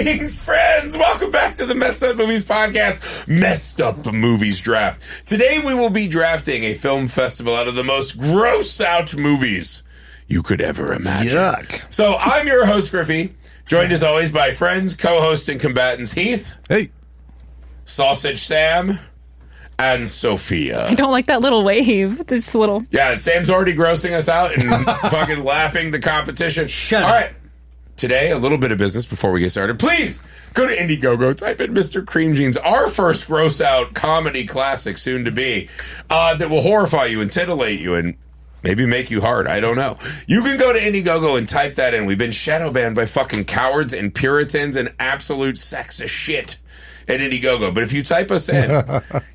Greetings, friends! Welcome back to the Messed Up Movies Podcast, Messed Up Movies Draft. Today we will be drafting a film festival out of the most gross-out movies you could ever imagine. Yuck. So I'm your host, Griffey, joined as always by friends, co-host, and combatants Heath. Hey. Sausage Sam. And Sophia. I don't like that little wave. Just a little. Yeah, Sam's already grossing us out and fucking lapping the competition. Shut up. All right. Today, a little bit of business before we get started. Please go to Indiegogo, type in Mr. Cream Jeans, our first gross out comedy classic soon to be, that will horrify you and titillate you and maybe make you hard. I don't know. You can go to Indiegogo and type that in. We've been shadow banned by fucking cowards and Puritans and absolute sacks of shit at Indiegogo. But if you type us in,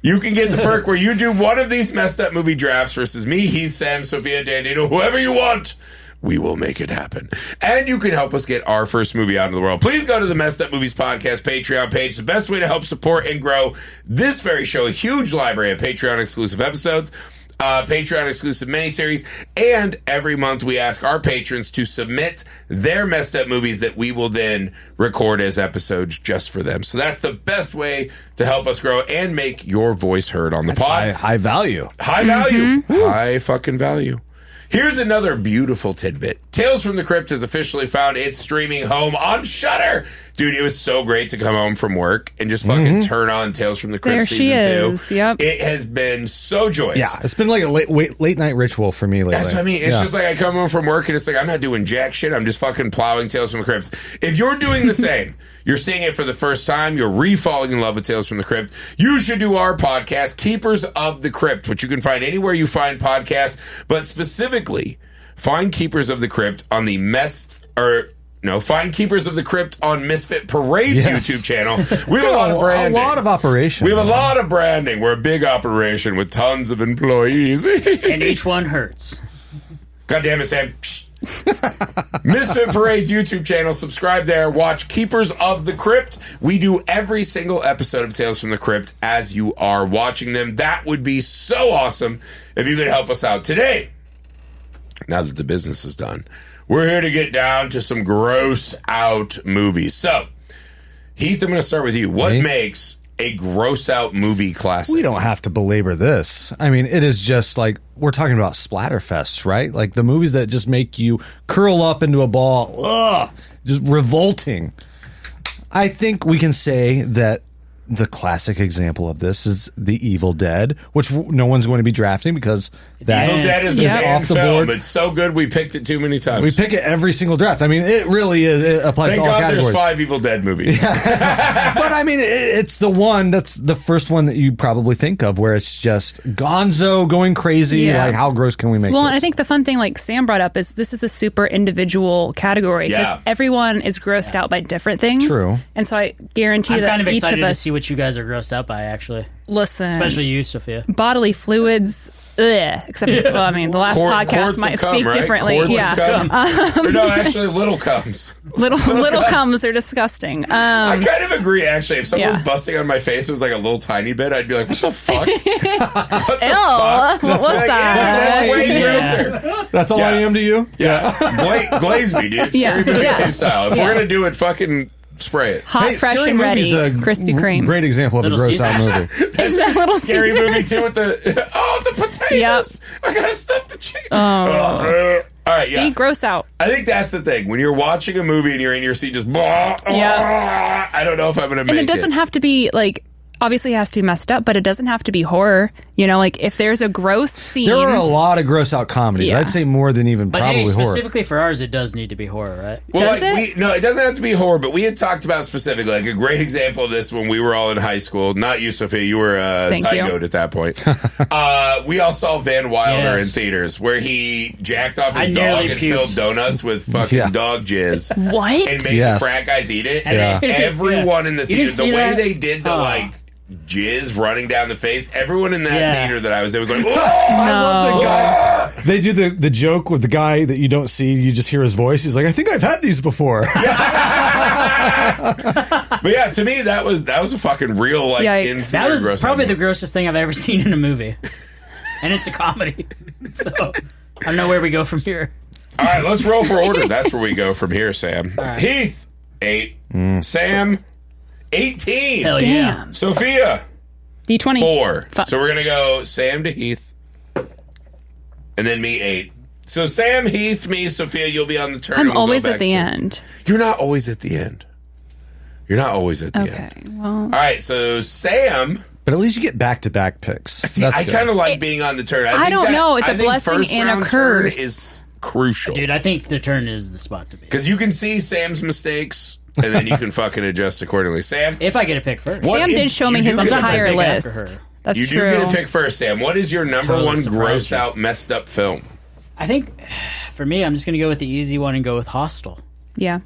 you can get the perk where you do one of these messed up movie drafts versus me, Heath, Sam, Sophia, Dandino, whoever you want. We will make it happen. And you can help us get our first movie out into the world. Please go to the Messed Up Movies Podcast Patreon page. The best way to help support and grow this very show, a huge library of Patreon exclusive episodes, Patreon exclusive miniseries, and every month we ask our patrons to submit their messed up movies that we will then record as episodes just for them. So that's the best way to help us grow and make your voice heard on the pod. High value. High value. High fucking value. Here's another beautiful tidbit. Tales from the Crypt has officially found its streaming home on Shudder. Dude, it was so great to come home from work and just fucking turn on Tales from the Crypt There season 2. Yep. It has been so joyous. Yeah, it's been like a late night ritual for me lately. That's what I mean. It's Yeah. just like I come home from work and it's like I'm not doing jack shit. I'm just fucking plowing Tales from the Crypt. If you're doing the same, you're seeing it for the first time, you're re-falling in love with Tales from the Crypt, you should do our podcast, Keepers of the Crypt, which you can find anywhere you find podcasts, but specifically find Keepers of the Crypt on the find Keepers of the Crypt on Misfit Parade's YouTube channel. We have a lot of branding. A lot of operation. We have a lot of branding. We're a big operation with tons of employees. And each one hurts. God damn it, Sam. Misfit Parade's YouTube channel. Subscribe there. Watch Keepers of the Crypt. We do every single episode of Tales from the Crypt as you are watching them. That would be so awesome if you could help us out today. Now that the business is done, we're here to get down to some gross out movies. So, Heath, I'm going to start with you. What makes a gross out movie classic? We don't have to belabor this. I mean, it is just like, we're talking about splatterfests, right? Like the movies that just make you curl up into a ball. Ugh, just revolting. I think we can say that the classic example of this is The Evil Dead, which no one's going to be drafting because that Evil Dead is off the film. board. It's so good we picked it too many times. We pick it every single draft. I mean, it really is. It applies Thank to all God categories. there's 5 Evil Dead movies. But I mean, it's the one that's the first one that you probably think of where it's just gonzo going crazy. Yeah. Like, how gross can we make Well, this? and I think the fun thing, like Sam brought up, is this is a super individual category because Yeah. everyone is grossed out by different things. True. And so I guarantee I'm that kind of each excited of to us see what you guys are grossed out by, actually. listen, Especially you, Sophia. bodily fluids. Ugh, except, well, I mean, the last podcast Quarts might will come, speak right? differently. Quarts will Yeah, come. Or no, actually, little comes. little cums. comes are disgusting. I kind of agree, actually. If someone yeah. was busting on my face, it was like a little tiny bit, I'd be like, what the fuck? What the Ew, fuck? what was Like, that? That's way Yeah. grosser. That's all I am to you? Yeah. Glaze me, dude. Scary Movie Yeah. 2 style. If we're going to do it, fucking spray it. Hot, fresh, Scary and Movie's ready. a Krispy Kreme. Great example of Little a gross out Caesars. movie. Is that little Scary Caesars? Movie 2 with the potatoes. I got to stuff the chicken. All right, yeah. See, gross out. I think that's the thing. When you're watching a movie and you're in your seat just, I don't know if I'm going to make it. And it doesn't have to be, like, obviously it has to be messed up, but it doesn't have to be horror. You know, like, if there's a gross scene. There are a lot of gross out comedies. Yeah. I'd say more than even But probably hey, horror. specifically for ours, it does need to be horror, right? Well, Does like it? no, it doesn't have to be horror, but we had talked about specifically, like a great example of this when we were all in high school. Not you, Sophia, you were Thank you. psychoed at that point. We all saw Van Wilder in Yes. theaters, where he jacked off his I dog nearly and puked. filled donuts with fucking Yeah. dog jizz. What? And made Yes. frat guys eat it. Yeah. Everyone in the You theater, didn't the see way that? they did the Oh. like jizz running down the face, everyone in that Yeah. theater that I was in was like, I love the guy. "Oh!" They do the joke with the guy that you don't see. You just hear his voice. He's like, I think I've had these before. But yeah, to me that was a fucking real like Yikes. in That was gross probably out the movie. grossest thing I've ever seen in a movie. And it's a comedy. So, I don't know where we go from here. All right, let's roll for order. That's where we go from here, Sam. right. Heath, 8. Sam, 18. Hell yeah. Damn. Sophia, D20. 4. Fuck. So we're going to go Sam to Heath. And then me, 8. So Sam, Heath, me, Sophia, you'll be on the turn. I'm We'll go always back at the to- end. You're not always at the end. You're not always at the end. Okay. Well, All right, so Sam. But at least you get back-to-back picks. See, That's I good. kind of like being on the turn. I think don't know. It's I a think blessing first and a round turn curse. is crucial. Dude, I think the turn is the spot to be. Because you can see Sam's mistakes, and then you can fucking adjust accordingly. Sam, If I get a pick first. what Sam is- did show me you his do get a entire pick after list. her. That's You true. do get a pick first, Sam. What is your number Totally one surprised gross you. out, messed up film? I think, for me, I'm just going to go with the easy one and go with Hostel. Yeah.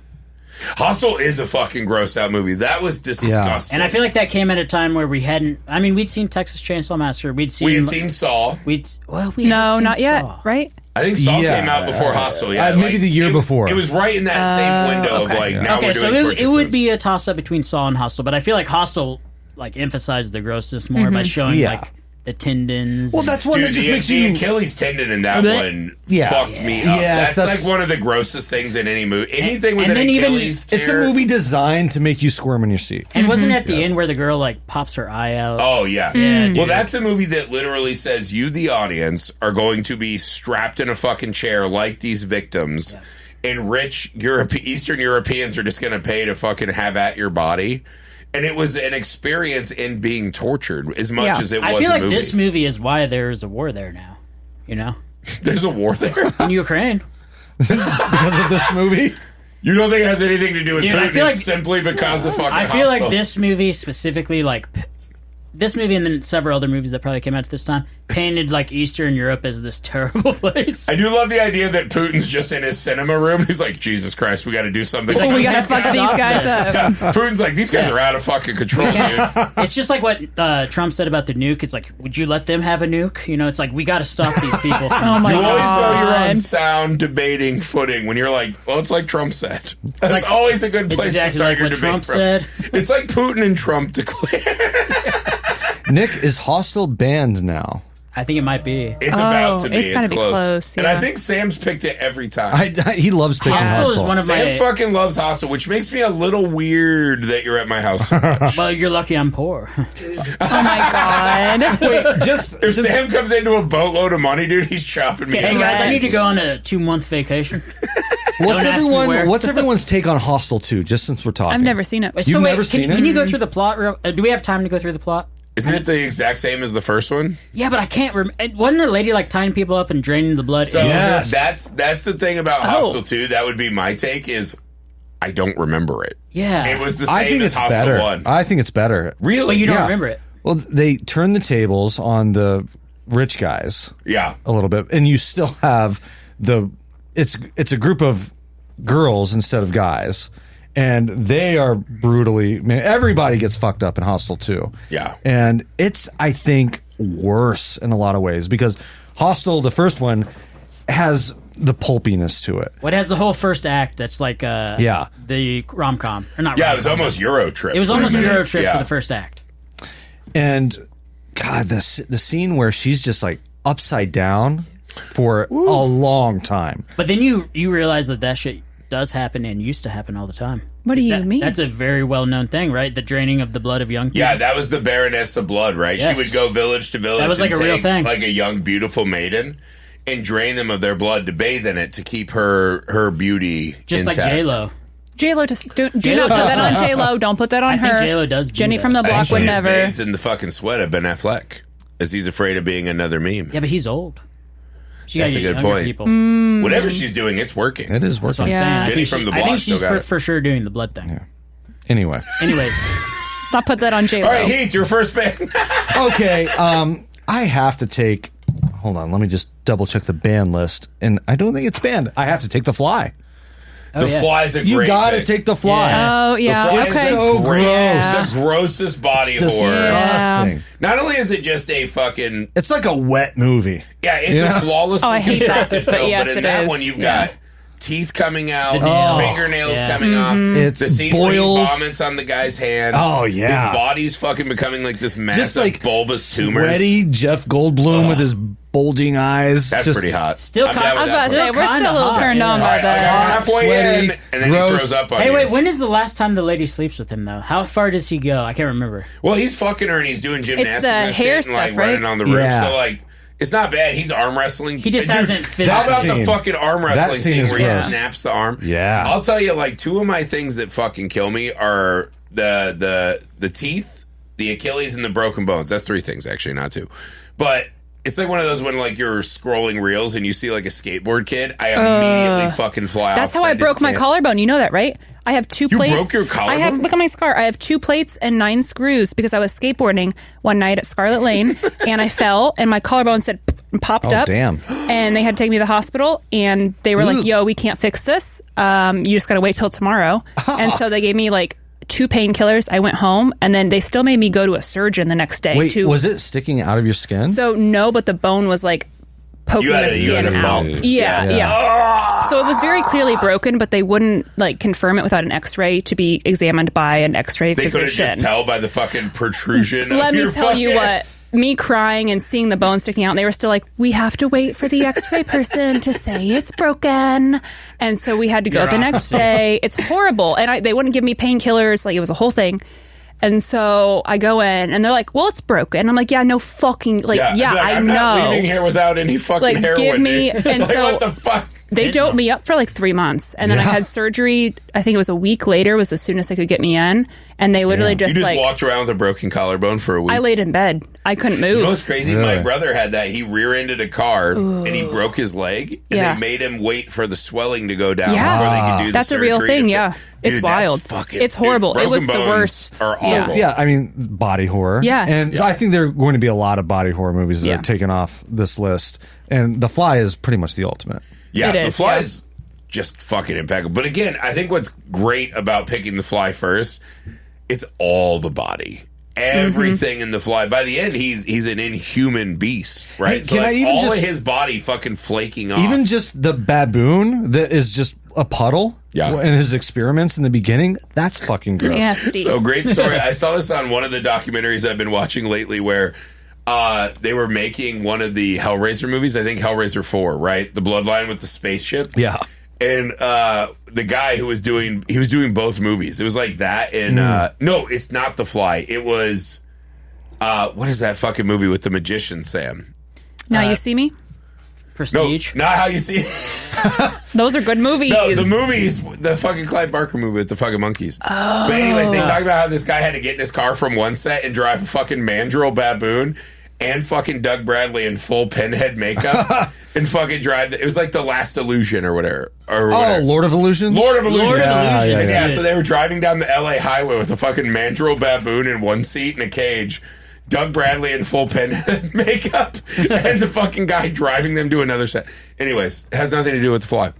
Hostel is a fucking gross out movie. That was disgusting. And I feel like that came at a time where we hadn't... I mean, we'd seen Texas Chainsaw Massacre. We had seen Saw. we No, hadn't seen not yet. Saw. Right? I think Saw Yeah. came out before Hostel. Yeah, maybe the year before. It was right in that same window of like now Okay, we're so doing it torture would films. be a toss-up between Saw and Hostel, but I feel like Hostel like emphasized the grossness more by showing Yeah. like the tendons. Well, and- that's one Dude, that just the, makes the you... Achilles tendon in that Blech. one Yeah. fucked me up. Yes, that's that's- like one of the grossest things in any movie. Anything with and an then even- Achilles It's a tear- movie designed to make you squirm in your seat. And wasn't it at the end where the girl like pops her eye out? Oh yeah. Yeah, Well, dude. that's a movie that literally says you, the audience, are going to be strapped in a fucking chair like these victims, and rich Eastern Europeans are just going to pay to fucking have at your body. And it was an experience in being tortured as much Yeah. as it was I feel a like movie. this movie is why there is a war there now. You know, There's a war there. in Ukraine. Because of this movie? You don't think it has anything to do with Dude, I Putin? feel It's like- simply because of fucking I feel like Hostel. this movie specifically, like this movie and then several other movies that probably came out at this time, painted like Eastern Europe as this terrible place. I do love the idea that Putin's just in his cinema room. He's like, Jesus Christ, we got to do something. He's like, We gotta have to fuck these stop guys this. up. Putin's like, these guys are out of fucking control, dude. It's just like what Trump said about the nuke. It's like, would you let them have a nuke? You know, it's like we got to stop these people from. Oh my You always know you're on God. sound debating footing when you're like, well, it's like Trump said. That's like- always a good It's place to exactly start like your what debate Trump from. said. It's like Putin and Trump declare. Nick, is Hostel banned now? I think it might be. It's about to be. it's gotta be close, And I yeah. think Sam's picked it every time. He loves picking Hostel Hostel. is one of Sam my. fucking loves Hostel, which makes me a little weird that you're at my house so much. Well, you're lucky I'm poor. Oh my God. Wait, just If Sam comes into a boatload of money, dude, he's chopping me. Hey up. guys, I need to go on a 2-month vacation. what's Don't ask me where. what's everyone's take on Hostel 2? Just since we're talking, I've never seen it. You've never can, seen it? Can you go through the plot? Do we have time to go through the plot? Isn't it the exact same as the first one? Yeah, but I can't remember. Wasn't a lady like tying people up and draining the blood? So Yes. that's the thing about Oh. Hostel 2. That would be my take is I don't remember it. Yeah. It was the same I think as it's Hostel better. 1. I think it's better. Really? But you don't Yeah. remember it. Well, they turn the tables on the rich guys Yeah. a little bit, and you still have it's a group of girls instead of guys, and they are brutally. Man, everybody gets fucked up in Hostel 2. Yeah. and it's I think worse in a lot of ways because Hostel, the first one, has the pulpiness to it. What has the whole first act? That's like the rom com or not? Yeah, it was rom-com. almost Euro Trip. It was for a almost minute. Euro Trip Yeah. for the first act. And God, the scene where she's just like upside down for a long time. But then you realize that shit does happen and used to happen all the time. What do you mean? That's a very well known thing, right? The draining of the blood of young people. Yeah, that was the Baroness of Blood, right? Yes. She would go village to village. That was like and a real take, thing. like a young, beautiful maiden, and drain them of their blood to bathe in it to keep her beauty Just intact. like J-Lo. J-Lo, just do J-Lo not put does that on that. J-Lo. Don't put that on I her. think J-Lo does do Jenny that. from the I think block she would just never. bathes in the fucking sweat of Ben Affleck, as he's afraid of being another meme. Yeah, but he's old. She That's gotta a get good younger point. people. Whatever she's doing, it's working. It is That's what working. I'm saying. Yeah. I Jenny think, from the I block think still she's got it. for sure doing the blood thing. Anyway, Anyways, Stop put that on J-Lo. All right, Heath, your first pick. okay. I have to take. Hold on, let me just double check the band list, and I don't think it's banned. I have to take The Fly. The yeah. Fly's a You great got to pick. take The Fly. Yeah. Oh, yeah. The Fly is Okay. so great. gross. The grossest body It's horror. disgusting. Not only is it just a fucking It's like a wet movie. yeah, it's Yeah. a flawlessly Oh, I hate that. constructed But film, yes, but in it that is. one you've Yeah. got teeth coming out, nails. fingernails Yeah. coming off. It's The scene where he boils. vomits on the guy's hand. Oh, yeah. His body's fucking becoming like this massive Just like bulbous tumors. sweaty Jeff Goldblum with his bulging eyes. That's just pretty hot. Still I'm kind- down I with was about to that. say, we're still a little hot, turned yeah. on All by right, I got that. halfway Sweaty, in, and then gross. he throws up on Hey, you. wait, when is the last time the lady sleeps with him, though? How far does he go? I can't remember. Well, he's fucking her and he's doing gymnastics the and shit hair and like stuff, right? running on the roof. Yeah. So like, it's not bad. He's arm wrestling. He just Dude, hasn't physically- How about That the scene. fucking arm That wrestling scene scene is where he gross. snaps the arm? Yeah. I'll tell you, like, two of my things that fucking kill me are the teeth, the Achilles, and the broken bones. That's three things, actually, not two. But it's like one of those when like you're scrolling reels and you see like a skateboard kid. I immediately fucking fly off. That's how I broke my collarbone. You know that, right? I have two plates. broke your collarbone? I have. Look at my scar. I have 2 plates and 9 screws because I was skateboarding one night at Scarlet Lane and I fell and my collarbone said popped Oh, up. damn. And they had to take me to the hospital and they were like, "Yo, we can't fix this. You just got to wait till tomorrow." And so they gave me like 2 painkillers. I went home and then they still made me go to a surgeon the next day. Wait, to, was it sticking out of your skin? So no, but the bone was like poking You had the a- you had skin a out. bump. Yeah, Yeah. yeah. So it was very clearly broken, but they wouldn't like confirm it without an X-ray to be examined by an X-ray They couldn't physician. just tell by the fucking protrusion. Let of me your tell you fucking- what. Me crying and seeing the bone sticking out, and they were still like, "We have to wait for the X-ray person to say it's broken," and so we had to go the next day. It's horrible, and they wouldn't give me painkillers. Like it was a whole thing. And so I go in, and they're like, "Well, it's broken." I'm like, "Yeah, no fucking I'd be like, I I'm know." not leaving here without any fucking Like, heroin. give me- dude. and like, so- what the fuck? They doped me up for like 3 months, and then I Yeah. had surgery. I think it was a week later was the soonest they could get me in, and they literally You just just like walked around with a broken collarbone for a week. I laid in bed. I couldn't move. You know what's crazy? Really? My brother had that. He rear-ended a car and he broke his leg, and Yeah. they made him wait for the swelling to go down Yeah. before they could do the That's a real surgery thing, to yeah. fix- It's Dude, wild. that's fucking, It's horrible. Dude, It was broken the bones worst. Are Yeah. awful. Yeah, I mean, body horror. Yeah. And I think there are going to be a lot of body horror movies that Yeah. are taken off this list. And The Fly is pretty much the ultimate. Yeah, It The is, Fly's just fucking impeccable. But again, I think what's great about picking The Fly first, it's all the body. Everything in The Fly. By the end, he's an inhuman beast, right? Hey, so can I like, even all just- of his body fucking flaking off. Even just the baboon that is just a puddle. Yeah. And his experiments in the beginning, that's fucking gross. Nasty. So great story. I saw this on one of the documentaries I've been watching lately where they were making one of the Hellraiser movies. I think Hellraiser 4, right? The Bloodline with the spaceship. Yeah. And the guy who was doing both movies. It was like that and no, it's not The Fly. It was what is that fucking movie with the magician, Sam? Now you see me. No, Prestige. not How You See It. Those are good movies. No, the movies, the fucking Clive Barker movie with the fucking monkeys. But anyways, they talk about how this guy had to get in his car from one set and drive a fucking mandrill baboon and fucking Doug Bradley in full pinhead makeup and fucking drive. It was like The Last Illusion or whatever. Oh, Lord of Illusions? Lord of Illusion. Lord of Yeah, Illusions. yeah, And yeah. yeah, so they were driving down the LA highway with a fucking mandrill baboon in one seat in a cage. Doug Bradley in full pinhead makeup and the fucking guy driving them to another set. Anyways, it has nothing to do with The Fly.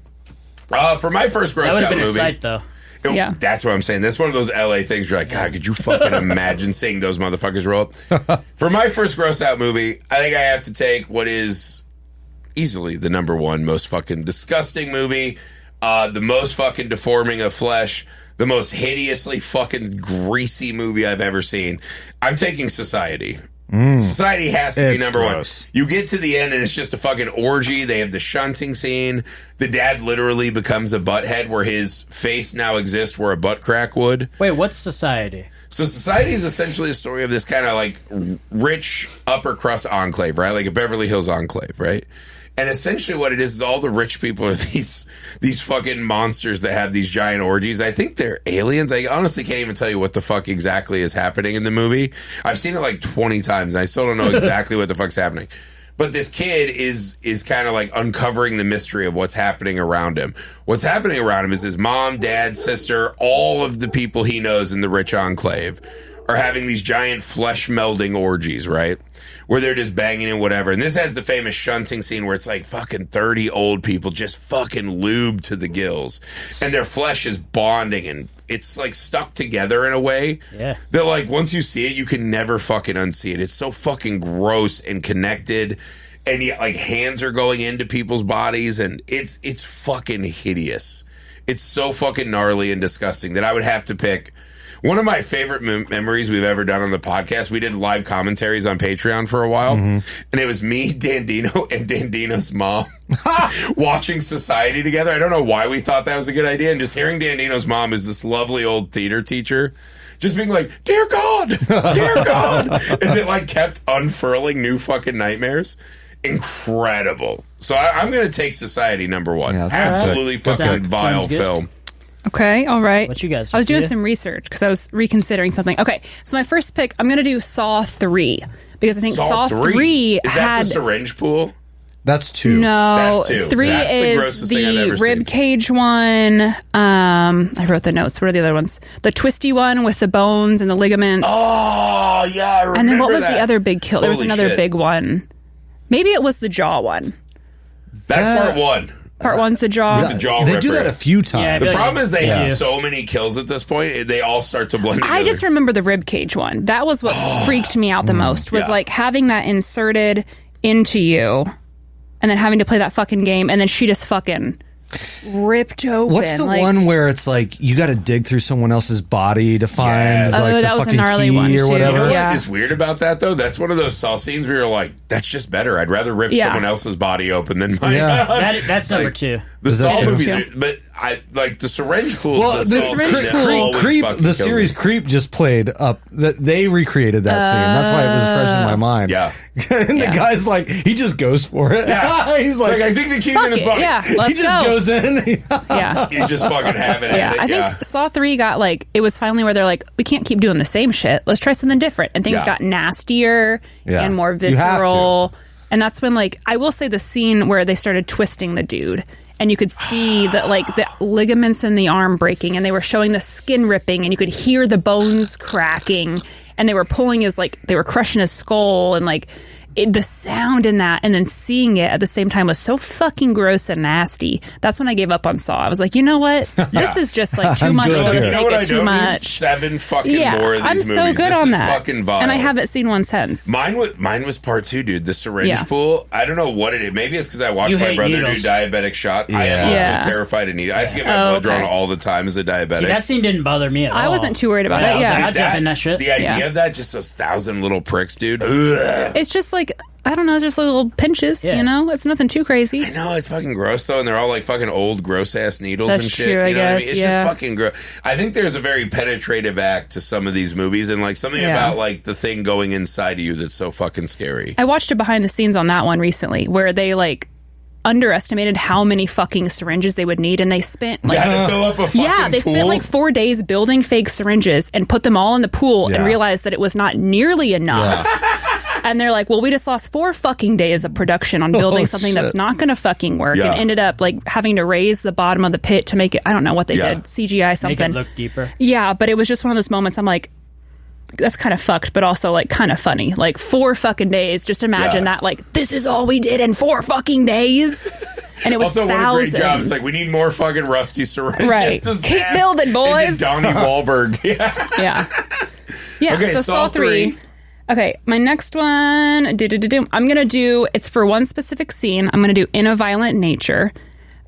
For my first gross That would have out been a movie, sight, though. Yeah. that's what I'm saying. That's one of those LA things. You're like, God, could you fucking imagine seeing those motherfuckers roll up? For my first gross out movie, I think I have to take what is easily the number one most fucking disgusting movie, the most fucking deforming of flesh, the most hideously fucking greasy movie I've ever seen. I'm taking Society. Society has to be It's number gross. one. You get to the end and it's just a fucking orgy. They have the shunting scene. The dad literally becomes a butthead where his face now exists where a butt crack would. Wait, what's Society? So Society is essentially a story of this kind of like rich upper crust enclave, right? Like a Beverly Hills enclave, right? And essentially what it is all the rich people are these fucking monsters that have these giant orgies. I think they're aliens. I honestly can't even tell you what the fuck exactly is happening in the movie. I've seen it like 20 times. And I still don't know exactly what the fuck's happening. But this kid is kind of like uncovering the mystery of what's happening around him. What's happening around him is his mom, dad, sister, all of the people he knows in the rich enclave are having these giant flesh melding orgies, right? Where they're just banging and whatever. And this has the famous shunting scene where it's like fucking 30 old people just fucking lubed to the gills. And their flesh is bonding and it's like stuck together in a way. Yeah. That like once you see it, you can never fucking unsee it. It's so fucking gross and connected. And yet like hands are going into people's bodies and it's fucking hideous. It's so fucking gnarly and disgusting that I would have to pick. One of my favorite memories we've ever done on the podcast, we did live commentaries on Patreon for a while, and it was me, Dandino, and Dandino's mom watching Society together. I don't know why we thought that was a good idea, and just hearing Dandino's mom is this lovely old theater teacher, just being like, "Dear God, dear God," as it like kept unfurling new fucking nightmares. Incredible. So I'm going to take Society number one. Yeah, absolutely fucking vile Sounds good. film. Okay, all right. What you guys? I was doing Sophia? some research because I was reconsidering something. Okay, so my first pick, I'm going to do Saw 3 because I think Saw 3 is that had... the syringe pool? That's 2. No, That's 2. 3 That's the is grossest thing I've the ever seen. rib cage one. I wrote the notes. What are the other ones? The twisty one with the bones and the ligaments. Oh, yeah, I remember and then what was that. the other big kill? There was Holy another shit. big one. Maybe it was the jaw one. That's part one. Part one's the jaw. The jaw They do ripper. that a few times. Yeah, I The feel like- problem is they Yeah. have so many kills at this point, they all start to blend together. I just remember the rib cage one. That was what freaked me out the most. Was Yeah. like having that inserted into you, and then having to play that fucking game, and then she just fucking ripped open. What's the like, one where it's like you got to dig through someone else's body to find Yes. like Oh, the that was a fucking gnarly key one, or too. You know whatever? what Yeah. is weird about that, though? That's one of those Saw scenes where you're like, that's just better. I'd rather rip Yeah. someone else's body open than mine. Yeah. That's number 2. The Is that Saw true? movies, Yeah. but I like the syringe pool. Well, the the Saw syringe scene that pool. always Creep, fucking the kills series me. Creep just played up. That they recreated that scene. That's why it was fresh in my mind. Yeah. and the Yeah. guy's like, he just goes for it. Yeah. He's It's like, like, I think the key's Fuck in his it, body. yeah, he let's just go. goes in. Yeah. He's just fucking having Yeah, at it. I think Saw 3 got like, it was finally where they're like, we can't keep doing the same shit. Let's try something different. And things Yeah. got nastier Yeah. and more You have to. visceral. And that's when, like, I will say the scene where they started twisting the dude. And you could see that, like, the ligaments in the arm breaking, and they were showing the skin ripping, and you could hear the bones cracking, and they were pulling his, like, they were crushing his skull, and, like, the sound in that, and then seeing it at the same time was so fucking gross and nasty. That's when I gave up on Saw. I was like, you know what? This is just, like, too I'm much good for the here. You know sake what I of too don't need? much. 7 fucking Yeah, more of these I'm movies. so good This on is that. fucking vile. And I haven't seen one since. Mine was part 2, dude. The syringe Yeah. pool. I don't know what it is. Maybe it's because I watched You my hate brother needles. do diabetic shot. I am Yeah. also terrified of needles. I have to get my Oh, blood drawn okay. all the time as a diabetic. See, that scene didn't bother me at all. I wasn't too worried about I it, was yeah. like, I'd jump in that shit. The idea Yeah. of that, just those 1,000 little pricks, dude. Ugh. It's just like, I don't know, it's just little pinches, Yeah. you know? It's nothing too crazy. I know, it's fucking gross, though, and they're all like fucking old, gross-ass needles That's and shit. true, I you know what I guess, mean? It's yeah. just fucking gross. I think there's a very penetrative act to some of these movies, and like something Yeah. about like the thing going inside of you that's so fucking scary. I watched a behind the scenes on that one recently where they like underestimated how many fucking syringes they would need, and they spent You like had to fill up a fucking yeah, they pool. spent like 4 days building fake syringes and put them all in the pool and Yeah. realized that it was not nearly enough. And they're like, well, we just lost 4 fucking days of production on building something that's shit. not going to fucking work, Yeah. and ended up like having to raise the bottom of the pit to make it. I don't know what they Yeah. did, CGI Make something. it look deeper. Yeah, but it was just one of those moments. I'm like, that's kind of fucked, but also like kind of funny. Like 4 fucking days. Just imagine Yeah. that. Like this is all we did in 4 fucking days, and it was Also, thousands. what a great job. It's like, we need more fucking rusty syringes. Right. To Keep zap building, boys. into Donnie Wahlberg. Yeah. Yeah, yeah. Okay, so Saw 3. Okay, my next one. I'm gonna do. It's for one specific scene. I'm gonna do In a Violent Nature.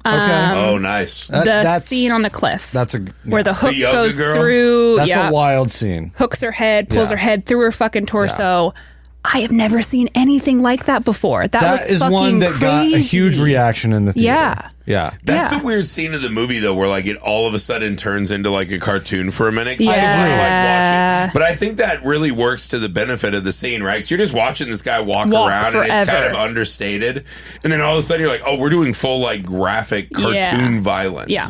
Okay. Oh, nice. The That's- scene on the cliff. That's a where the hook yoga goes girl? through. that's yeah. a wild scene. hooks her head, pulls Yeah. her head through her fucking torso. I have never seen anything like that before. That was That is fucking one that got a crazy. huge reaction in the theater. Yeah. Yeah. That's Yeah. the weird scene of the movie, though, where like it all of a sudden turns into like a cartoon for a minute. 'Cause I Yeah. really like watching. But I think that really works to the benefit of the scene, right? 'Cause you're just watching this guy walk around and it's kind forever. of understated, and then all of a sudden you're like, oh, we're doing full like graphic cartoon Yeah. violence. Yeah.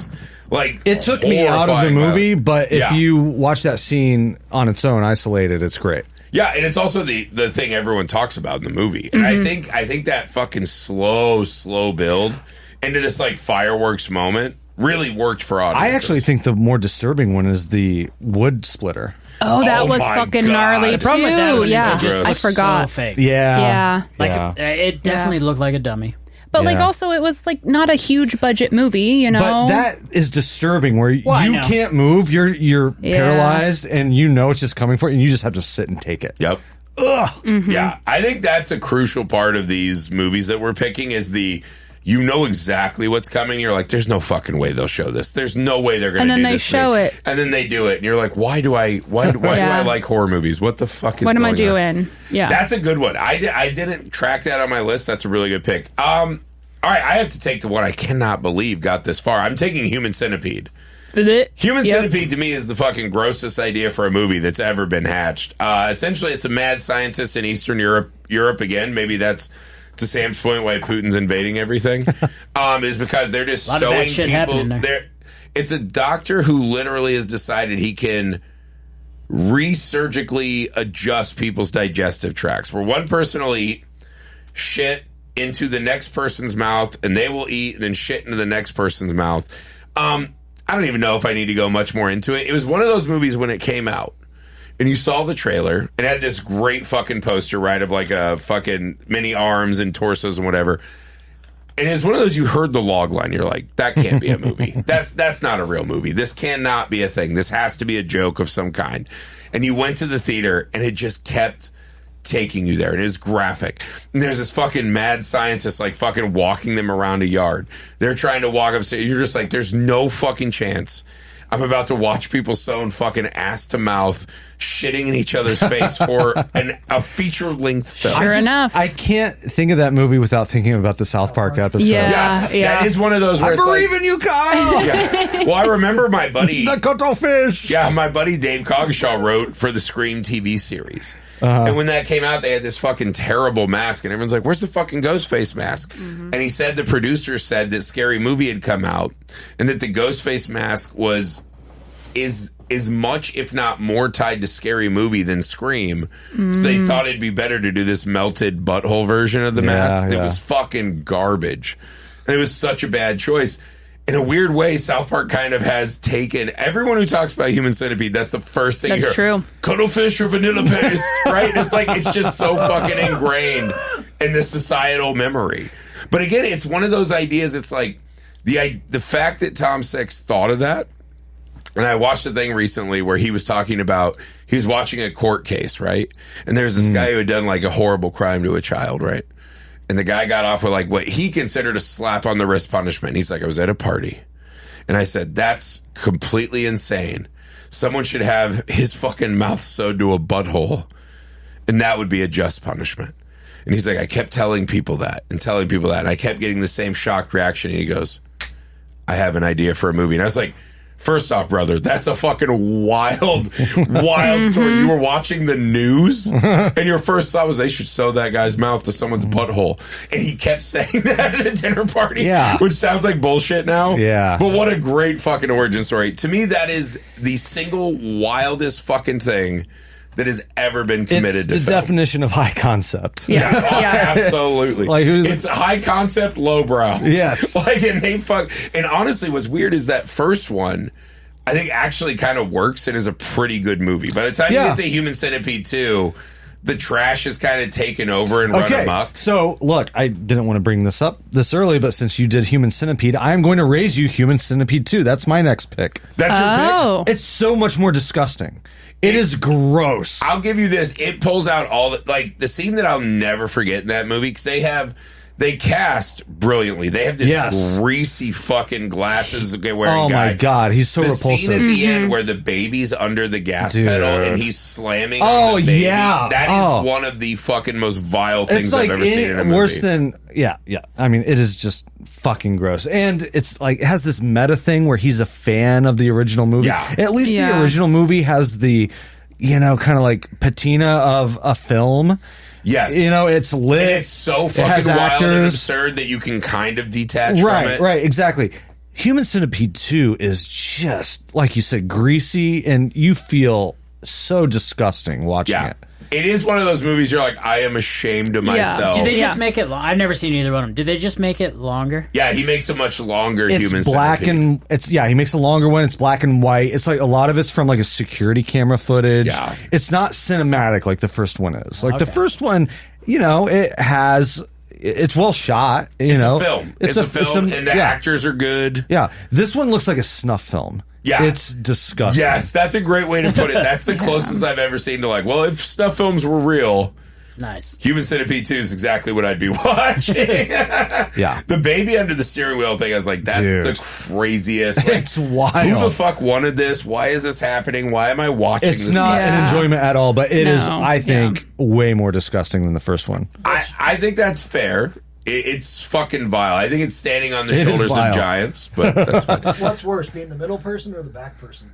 Like It took me out of the horrifying movie, violence. but if Yeah. you watch that scene on its own, isolated, it's great. Yeah, and it's also the thing everyone talks about in the movie. And Mm-hmm. I think that fucking slow build into this like fireworks moment really worked for audiences. I actually think the more disturbing one is the wood splitter. Oh, that Oh was my fucking God. gnarly The too. Problem with that was Yeah, it just I looked forgot. so fake. Yeah. Yeah. Like Yeah. it definitely looked like a dummy. But like Yeah. also it was like not a huge budget movie, you know. But that is disturbing where Well, I you know. can't move, you're Yeah. paralyzed and you know it's just coming for you and you just have to sit and take it. Yep. Mm-hmm. Yeah, I think that's a crucial part of these movies that we're picking is the you know exactly what's coming. You're like, there's no fucking way they'll show this. There's no way they're going to do this. And then they show it. And then they do it. And you're like, why do I like horror movies? What the fuck is What am I going on? doing? Yeah. That's a good one. I didn't track that on my list. That's a really good pick. All right, I have to take the one I cannot believe got this far. I'm taking Human Centipede. Human Centipede to me is the fucking grossest idea for a movie that's ever been hatched. Essentially, it's a mad scientist in Eastern Europe again. Maybe that's to Sam's point why Putin's invading everything. Is because they're just sewing people. It's a doctor who literally has decided he can resurgically adjust people's digestive tracts. Where one person will eat shit into the next person's mouth, and they will eat and then shit into the next person's mouth. I don't even know if I need to go much more into it. It was one of those movies when it came out, and you saw the trailer, and it had this great fucking poster, right, of like a fucking many arms and torsos and whatever. And it's one of those, you heard the log line, you're like, that can't be a movie. That's not a real movie. This cannot be a thing. This has to be a joke of some kind. And you went to the theater, and it just kept taking you there, and it was graphic. And there's this fucking mad scientist like fucking walking them around a yard. They're trying to walk upstairs. You're just like, there's no fucking chance I'm about to watch people sewn fucking ass to mouth, shitting in each other's face for a feature-length film. Sure enough. I can't think of that movie without thinking about the South Park episode. Yeah. That is one of those where I believe in you, Kyle! Yeah. Well, I remember my buddy... the cuttlefish! Yeah, my buddy Dave Coggeshall wrote for the Scream TV series. And when that came out, they had this fucking terrible mask, and everyone's like, where's the fucking Ghostface mask? And he said the producer said that Scary Movie had come out, and that the Ghostface mask is much, if not more, tied to Scary Movie than Scream. So they thought it'd be better to do this melted butthole version of the mask that was fucking garbage. And it was such a bad choice. In a weird way, South Park kind of has taken everyone who talks about Human Centipede. That's the first thing you hear. That's true. Cuttlefish or vanilla paste, right? It's like, it's just so fucking ingrained in the societal memory. But again, it's one of those ideas. It's like the fact that Tom Six thought of that. And I watched a thing recently where he was talking about, he was watching a court case, right? And there's this guy who had done like a horrible crime to a child, right? And the guy got off with like what he considered a slap on the wrist punishment. He's like, I was at a party. And I said, that's completely insane. Someone should have his fucking mouth sewed to a butthole. And that would be a just punishment. And he's like, I kept telling people that. And I kept getting the same shocked reaction. And he goes, I have an idea for a movie. And I was like, first off, brother, that's a fucking wild story. You were watching the news, and your first thought was they should sew that guy's mouth to someone's butthole. And he kept saying that at a dinner party, which sounds like bullshit now. Yeah. But what a great fucking origin story. To me, that is the single wildest fucking thing that has ever been committed to the film. definition of high concept. Yeah. Absolutely. It's high concept, lowbrow. Yes. And honestly, what's weird is that first one, I think actually kind of works and is a pretty good movie. By the time you get to Human Centipede 2, the trash is kind of taken over and run amok. So, look, I didn't want to bring this up this early, but since you did Human Centipede, I am going to raise you Human Centipede 2. That's my next pick. That's your pick? It's so much more disgusting. It is gross. I'll give you this. It pulls out all the, like, the scene that I'll never forget in that movie, because they cast brilliantly. They have this greasy fucking glasses wearing guy. Oh my God, he's so repulsive. The scene at the end where the baby's under the gas pedal and he's slamming on the baby. That is one of the fucking most vile things I've ever seen in a movie. Worse than, I mean, it is just fucking gross. And it's like, it has this meta thing where he's a fan of the original movie. Yeah. At least the original movie has the, kind of like patina of a film. Yes. It's lit. And it's so fucking wild and absurd that you can kind of detach from it. Right, exactly. Human Centipede 2 is just, like you said, greasy, and you feel so disgusting watching it. It is one of those movies you're like, I am ashamed of myself. Do they just make it I've never seen either one of them. Do they just make it longer? Yeah, he makes a much longer Human It's black Centipede. and he makes a longer one. It's black and white. It's like a lot of it's from like a security camera footage. Yeah. It's not cinematic like the first one is. Like the first one, it's well shot. It's a film. It's a film, and the actors are good. Yeah. This one looks like a snuff film. Yeah. It's disgusting. Yes, that's a great way to put it. That's the closest I've ever seen to like, well, if snuff films were real, Nice. Human Centipede 2 is exactly what I'd be watching. Yeah. The baby under the steering wheel thing, I was like, that's Dude. the craziest. Like, It's wild. who the fuck wanted this? Why is this happening? Why am I watching It's this? not Yeah. an enjoyment at all, but it is, No. I think, way more disgusting than the first one. I think that's fair. It's fucking vile. I think it's standing on the It is shoulders vile. of giants, but that's fine. What's worse, being the middle person or the back person?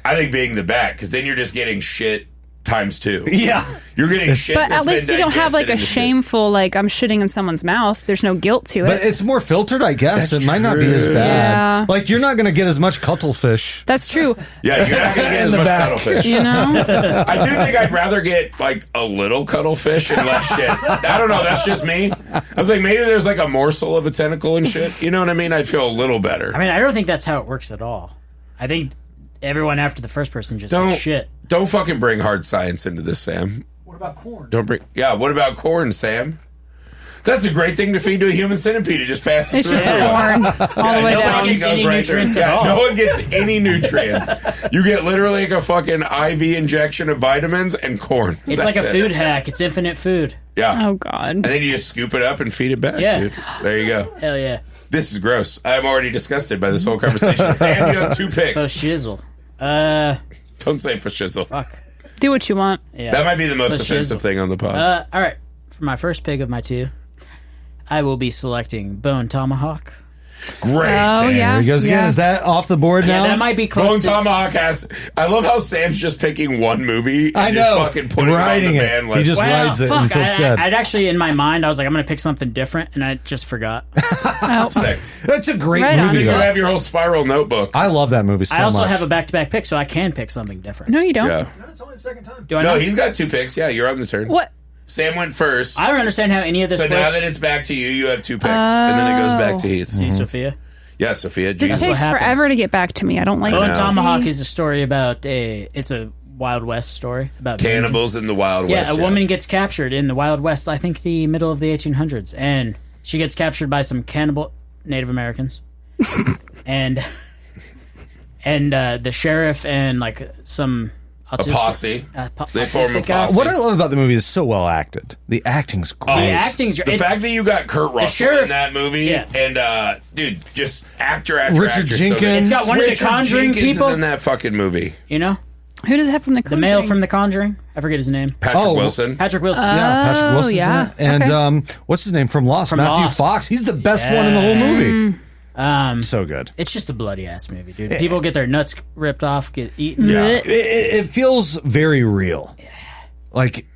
I think being the back, because then you're just getting shit times 2. Yeah. You're getting shit. But that's at least been you don't have like digested a into shit. shameful, like I'm shitting in someone's mouth. There's no guilt to it. But it's more filtered, I guess. That's it might not be as true. bad. Yeah. Like, you're not going to get as much cuttlefish. That's true. Yeah, you're not going to get In as the much back. cuttlefish. You know? I do think I'd rather get like a little cuttlefish and less shit. I don't know. That's just me. I was like, maybe there's like a morsel of a tentacle and shit. You know what I mean? I'd feel a little better. I mean, I don't think that's how it works at all. I think everyone after the first person just says shit. Don't fucking bring hard science into this, Sam. What about corn? Don't bring. Yeah. What about corn, Sam? That's a great thing to feed to a human centipede. It just passes It's through just everyone. corn all the way nobody down. gets any nutrients at all. No one gets any nutrients. You get literally like a fucking IV injection of vitamins and corn. It's like a That's it. food hack. It's infinite food. Yeah. Oh God. And then you just scoop it up and feed it back, Yeah. dude. There you go. Hell yeah. This is gross. I'm already disgusted by this whole conversation. Sam, you have 2 picks. So shizzle. Don't say for shizzle. Fuck. Do what you want. Yeah. That might be the most For offensive shizzle. thing on the pod. All right. For my first pick of my 2, I will be selecting Bone Tomahawk. Great. Oh pick. yeah. There he goes again. Yeah. Is that off the board Yeah, now? that might be close Bone to... Tomahawk has. I love how Sam's just picking one movie and I just know. fucking putting it on Writing the it. ban He list. just- Well, rides it fuck. until it's dead. I'd actually, in my mind, I was like, I'm going to pick something different, and I just forgot. Oh. Sick. That's a great Right on. movie, You though. have your whole spiral notebook. I love that movie so I also much. have a back-to-back pick, so I can pick something different. No, you don't. Yeah. No, it's only the second time. Do I No, know? he's got 2 picks. Yeah, you're on the turn. What? Sam went first. I don't understand how any of this So works. now that it's back to you, you have 2 picks. And then it goes back to Heath. See, Sophia? Yeah, Sophia. This Jesus. takes happens. forever to get back to me. I don't like Bone it. Tomahawk is a story about it's a Wild West story about Cannibals in the Wild vengeance. West. Yeah, a woman gets captured in the Wild West, I think the middle of the 1800s, and she gets captured by some cannibal Native Americans. and the sheriff and like some autistic, posse. They form a autistic guy. posse. What I love about the movie is so well acted. The acting's great. The acting's The fact that you got Kurt Russell sheriff- in that movie, Yeah. and dude, just actor, Richard actor, Jenkins. So It's got one of the Richard Conjuring Jenkins people. is in that fucking movie. You know, Who does it have from the the male from The Conjuring. I forget his name. Patrick Oh, Wilson. Patrick Wilson. Yeah, Patrick Oh, Wilson's yeah. in it. And Okay. what's his name from Lost? From Matthew Lost. Fox. He's the best one in the whole movie. So good. It's just a bloody ass movie, dude. People get their nuts ripped off, get eaten. Yeah. It feels very real. Like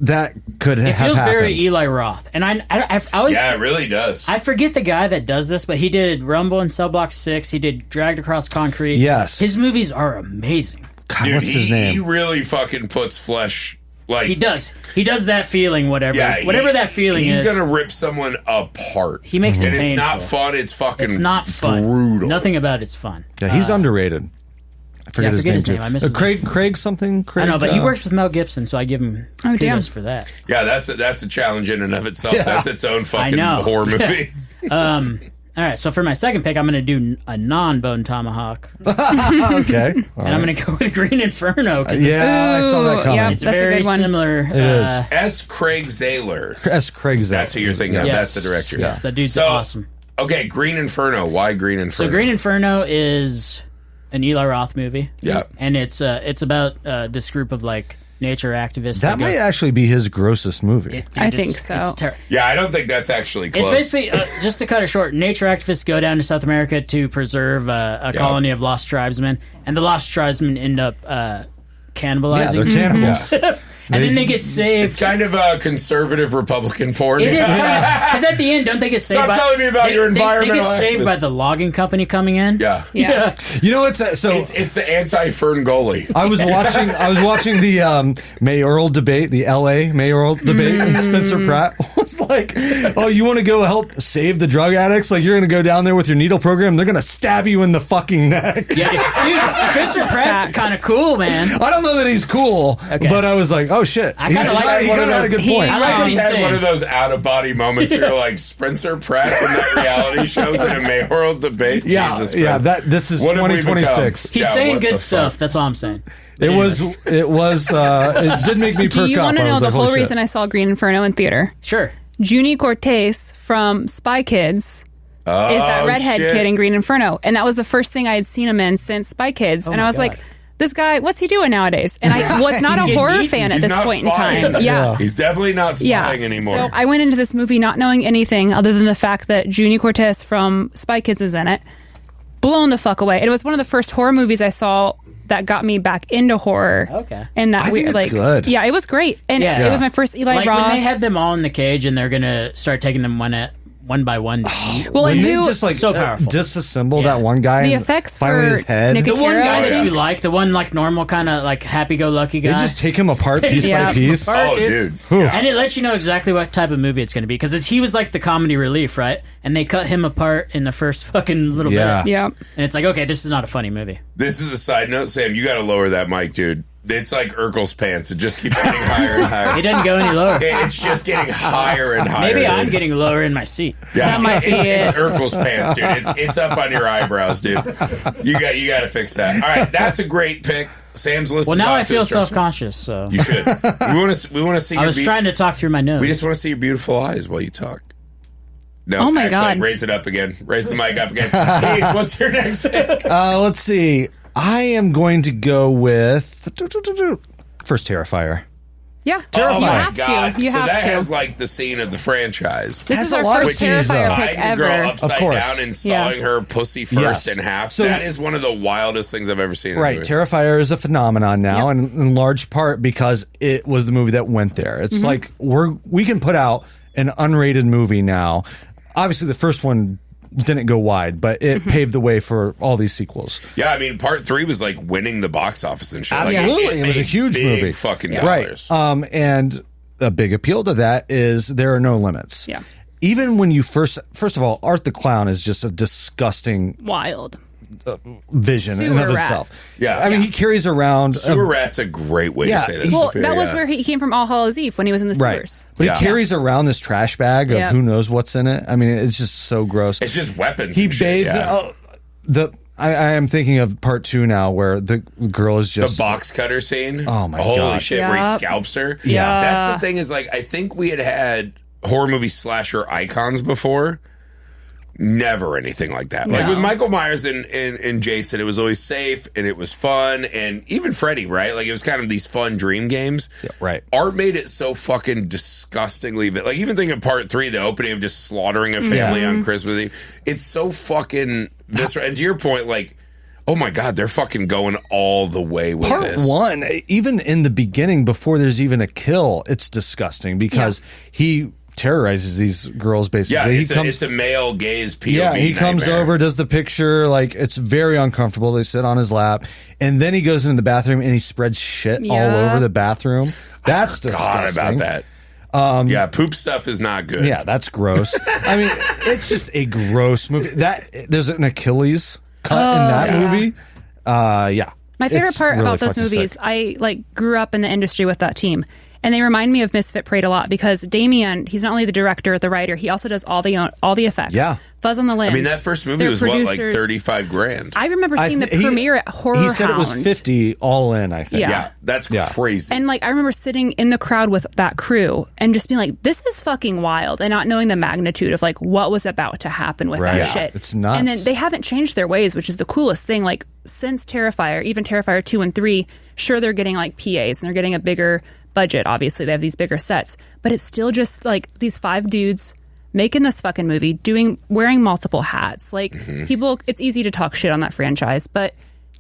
that could have It feels happened. very Eli Roth, and I always Yeah, it really does. I forget the guy that does this, but he did Rumble and Cell Block 6. He did Dragged Across Concrete. Yes. his movies are amazing. God, Dude, what's his he name? really fucking puts flesh. Like He does that feeling, whatever that feeling he's is. gonna rip someone apart. He makes it and it's painful. not fun. It's fucking. It's not fun. Brutal. Nothing about it's fun. Yeah, he's underrated. I forget, I forget his too. name. I miss his Craig something. Craig, I know, but he works with Mel Gibson, so I give him Oh, damn. kudos for that. Yeah, that's a challenge in and of itself. That's its own fucking know. horror movie. All right, so for my second pick, I'm going to do a non-Bone Tomahawk, Okay. and I'm going to go with Green Inferno because Yeah, I saw that Ooh, coming. yeah. it's That's a very good one. similar. It is. S. Craig Zahler. S. Craig Zahler. That's who you're thinking of. Yes. That's the director. Yes, that dude's So, awesome. Okay, Green Inferno. Why Green So Inferno? Green Inferno is an Eli Roth movie. Yeah. And it's about this group of like nature activists. That might actually be his grossest movie. I think so. Yeah, I don't think that's actually close. It's basically, just to cut it short, nature activists go down to South America to preserve a colony of lost tribesmen, and the lost tribesmen end up Yeah, cannibalizing. they're cannibals. And then they get It's saved. kind of a conservative Republican porn. It is because at the end, don't they get saved? Stop telling me about your They environmental get saved activists. by the logging company coming in. Yeah. Yeah. You know what's so? It's the anti-Fern goalie. I was watching the mayoral debate, the L.A. mayoral debate, and Spencer Pratt was like, "Oh, you want to go help save the drug addicts? Like you're going to go down there with your needle program? They're going to stab you in the fucking neck." Yeah, dude, Spencer Pratt's kind of cool, man. I don't know that he's cool, Okay. but I was like, "Oh shit!" I kinda like he one kind of of had a those- good point. I like what He's he's had saying. one of those out-of-body moments where you're like, Spencer Pratt from that reality shows in a mayoral debate? Yeah, Jesus yeah. Christ. This is What have we 2026. He's Yeah, saying what good the stuff. fuck? That's all I'm saying. It was. It did make me perk up. Do you want to I know was the like, whole holy reason shit. I saw Green Inferno in theater? Sure. Junie Cortez from Spy Kids is that redhead shit. kid in Green Inferno. And that was the first thing I had seen him in since Spy Kids. And I was like, this guy, what's he doing nowadays? And I was not a horror fan at He's this not point spying. in time. Yeah. He's definitely not spying anymore. So I went into this movie not knowing anything other than the fact that Junie Cortez from Spy Kids is in it. Blown the fuck away. It was one of the first horror movies I saw that got me back into horror. Okay. And that I think it's good. Yeah, it was great. And Yeah. it was my first Eli Like Roth. when they had them all in the cage and they're gonna start taking them one by one. To eat. well, When and they who just like So powerful. disassemble Yeah. that one guy. The and effects finally for his head. Nick- the one Tara, guy I that think. you like, the one like normal kind of like happy-go-lucky guy. They just take him apart piece Yeah. by piece. Apart. Oh, dude. And it lets you know exactly what type of movie it's going to be because he was like the comedy relief, right? And they cut him apart in the first fucking little Yeah. bit. Yeah. And it's like, okay, this is not a funny movie. This is a side note, Sam. You got to lower that mic, dude. It's like Urkel's pants. It just keeps getting higher and higher. It doesn't go any lower. It's just getting higher and higher. Maybe I'm dude. getting lower in my seat. Yeah, That might be it's it. Urkel's pants, dude. It's up on your eyebrows, dude. You got to fix that. All right, that's a great pick. Sam's list. Well, is now off I to a feel start. self-conscious, so You should. We want to see. I your was trying to talk through my nose. We just want to see your beautiful eyes while you talk. No, Oh my actually, God. raise it up again. Raise the mic up again. Heath, what's your next pick? Let's see. I am going to go with first Terrifier. Yeah. Oh you my have God. to. You so have that to. has like the scene of the franchise. This has is a our lot of first scenes, though. Terrifier Tying pick the ever. girl upside Of course. down and sawing her pussy first Yes. in half. So- that is one of the wildest things I've ever seen. in a Right, movie. Terrifier is a phenomenon now, Yep. and in large part because it was the movie that went there. It's Mm-hmm. like we can put out an unrated movie now. Obviously, the first one didn't go wide, but it Mm-hmm. paved the way for all these sequels. Yeah, I mean, part 3 was like winning the box office and shit. Like, Absolutely, it was a made huge big movie. fucking Right, dollars. and a big appeal to that is there are no limits. Yeah. Even when you first of all, Art the Clown is just a disgusting Wild. vision in and Sewer of rat. itself. Yeah. I mean, he carries around Sewer rat's a great way Yeah, to say that. Well, Sophia, that was yeah. where he came from All Hallows Eve when he was in the sewers. But Yeah. he carries around this trash bag of Yeah. who knows what's in it. I mean, it's just so gross. It's just weapons. He and shit, bathes. yeah. I am thinking of part 2 now, where the girl is The just box cutter scene. Oh, my Holy God. shit, where he Yup. scalps her. Yeah. That's the thing is like I think we had horror movie slasher icons before. Never anything like that. Like No. with Michael Myers and Jason, it was always safe and it was fun, and even Freddy, right? Like it was kind of these fun dream games. Yeah, right. Art made it so fucking disgustingly. Like even think of part 3, the opening of just slaughtering a family on Christmas Eve. It's so fucking visceral. And to your point, like, oh my God, they're fucking going all the way with part this. 1. Even in the beginning, before there's even a kill, it's disgusting because he terrorizes these girls. Basically, Yeah, it's a male gaze POV. Yeah, he comes nightmare. over, does the picture, like it's very uncomfortable. They sit on his lap, and then he goes into the bathroom and he spreads shit all Yeah. over the bathroom. That's God disgusting. about that. Yeah, poop stuff is not good. Yeah, that's gross. I mean, it's just a gross movie. There's an Achilles cut in that yeah. movie. Yeah. My favorite It's part really about those fucking movies, sick. I like grew up in the industry with that team. And they remind me of Misfit Parade a lot because Damien, he's not only the director, the writer, he also does all the effects. Yeah. Fuzz on the Limbs. I mean, that first movie Their was what, like producers- 35 grand? I remember seeing the premiere at Horror He said it was Hound. 50 all in, I think. Yeah. Yeah, that's Yeah. crazy. And like I remember sitting in the crowd with that crew and just being like, "This is fucking wild," and not knowing the magnitude of like what was about to happen with Right. that Yeah. shit. It's nuts. And then they haven't changed their ways, which is the coolest thing. Like since Terrifier, even Terrifier 2 and 3, sure they're getting like PAs and they're getting a bigger budget. Obviously, they have these bigger sets, but it's still just like these 5 dudes making this fucking movie, wearing multiple hats. Like people, it's easy to talk shit on that franchise, but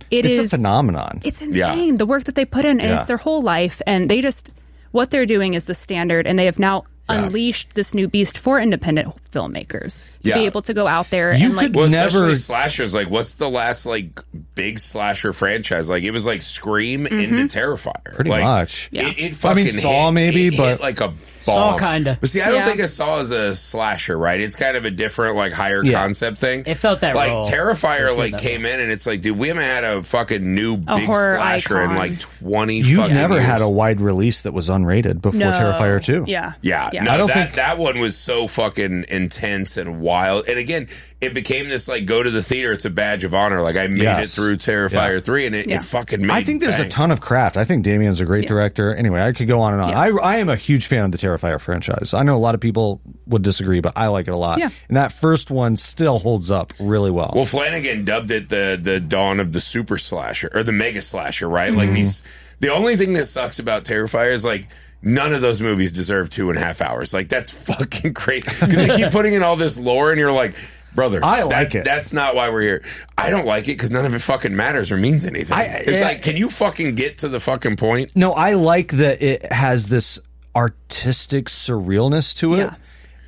It's is a phenomenon. it's insane the work that they put in, and Yeah. it's their whole life. And they just what they're doing is the standard, and they have now unleashed this new beast for independent filmmakers to Yeah. be able to go out there You and like could Well, especially never- slashers. Like, what's the last like big slasher franchise? Like, it was like Scream into Terrifier. Pretty Like, much. Yeah. It I mean, fucking Saw hit, maybe, it but- hit like a Saw kinda. But see, I don't Yeah. think a Saw is a slasher, right? It's kind of a different, like, higher concept thing. It felt that like role. Terrifier, It like, felt that came in and it's like, dude, we haven't had a fucking new big horror slasher in icon. like 20 You've fucking never years. had a wide release that was unrated before No. Terrifier 2. Yeah. Yeah, Yeah. no, I don't that, think- that one was so fucking intense and wild. And again, it became this like go to the theater. It's a badge of honor. Like I made it Yes. through Terrifier Yeah. 3, and it Yeah. fucking made. I think there's a bang. ton of craft. I think Damien's a great director. Anyway, I could go on and on. Yeah. I am a huge fan of the Terrifier franchise. I know a lot of people would disagree, but I like it a lot. Yeah. And that first one still holds up really well. Well, Flanagan dubbed it the dawn of the super slasher or the mega slasher, right? Like these. The only thing that sucks about Terrifier is like. None of those movies deserve 2.5 hours. Like that's fucking great because they keep putting in all this lore, and you're like, brother, I like it. That's not why we're here. I don't like it because none of it fucking matters or means anything. It's like, can you fucking get to the fucking point? No, I like that it has this artistic surrealness to it. Yeah.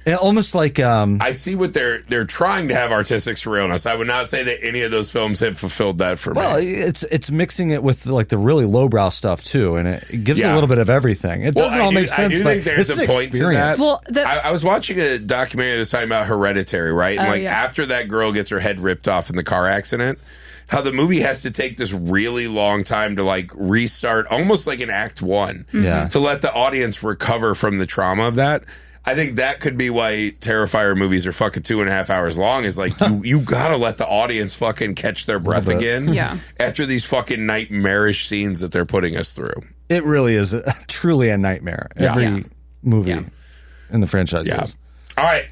And almost like I see what they're trying to have artistic surrealness. I would not say that any of those films have fulfilled that for well, me. it's mixing it with like the really lowbrow stuff too, and it gives Yeah. a little bit of everything. It doesn't I all do- make sense, I do but think there's it's a an point to that. experience. Well, I was watching a documentary that was talking about Hereditary, right? And Oh, like yeah. after that girl gets her head ripped off in the car accident, how the movie has to take this really long time to like restart, almost like an act one, Yeah. to let the audience recover from the trauma of that. I think that could be why Terrifier movies are fucking 2.5 hours long. Is like you gotta let the audience fucking catch their breath bit. again. Yeah. After these fucking nightmarish scenes that they're putting us through. It really is truly a nightmare. Every Yeah. movie Yeah. in the franchise Yeah. is. All right.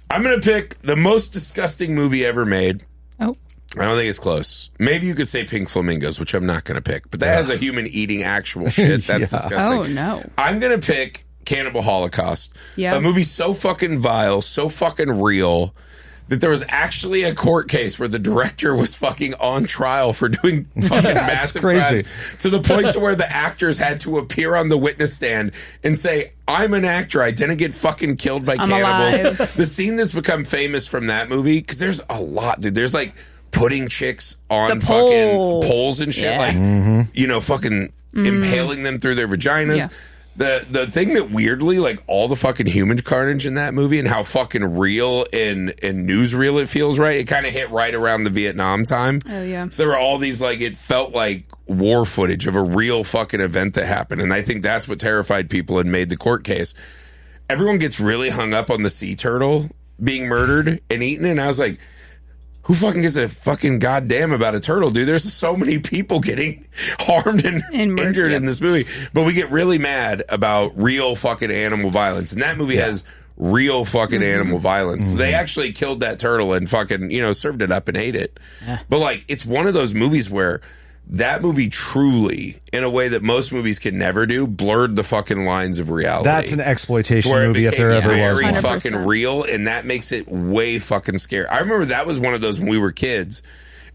I'm gonna pick the most disgusting movie ever made. Oh. I don't think it's close. Maybe you could say Pink Flamingos, which I'm not going to pick. But that has a human eating actual shit. That's disgusting. Oh, no. I'm going to pick Cannibal Holocaust. Yeah. A movie so fucking vile, so fucking real, that there was actually a court case where the director was fucking on trial for doing fucking massive crazy. crimes, to the point to where the actors had to appear on the witness stand and say, I'm an actor. I didn't get fucking killed by cannibals. alive. The scene that's become famous from that movie, because there's a lot, dude. There's like putting chicks on The pole. fucking poles and shit, Yeah. like, you know, fucking impaling them through their vaginas. Yeah. The thing that weirdly, like all the fucking human carnage in that movie and how fucking real and newsreel it feels, right? It kind of hit right around the Vietnam time. Oh, yeah. So there were all these, like, it felt like war footage of a real fucking event that happened. And I think that's what terrified people and made the court case. Everyone gets really hung up on the sea turtle being murdered and eaten. And I was like, who fucking gives a fucking goddamn about a turtle, dude? There's so many people getting harmed and injured in this movie. But we get really mad about real fucking animal violence. And that movie has real fucking animal violence. So they actually killed that turtle and fucking, you know, served it up and ate it. But like, it's one of those movies where that movie truly, in a way that most movies can never do, blurred the fucking lines of reality. That's an exploitation Where it movie if there became ever was very one. fucking 100%. real, and that makes it way fucking scary. I remember that was one of those when we were kids,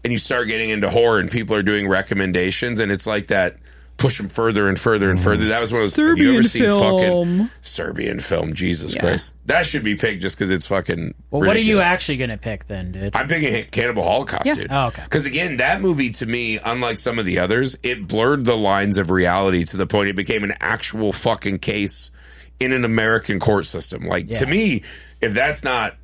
and you start getting into horror, and people are doing recommendations, and it's like that. Push them further and further and further. That was one of those. Have you ever seen fucking Serbian film? Jesus Christ, that should be picked just because it's fucking. Well, what are you ridiculous. actually going to pick then, dude? I'm picking Cannibal Holocaust, dude. Oh, okay. Because again, that movie to me, unlike some of the others, it blurred the lines of reality to the point it became an actual fucking case in an American court system. Like to me, if that's not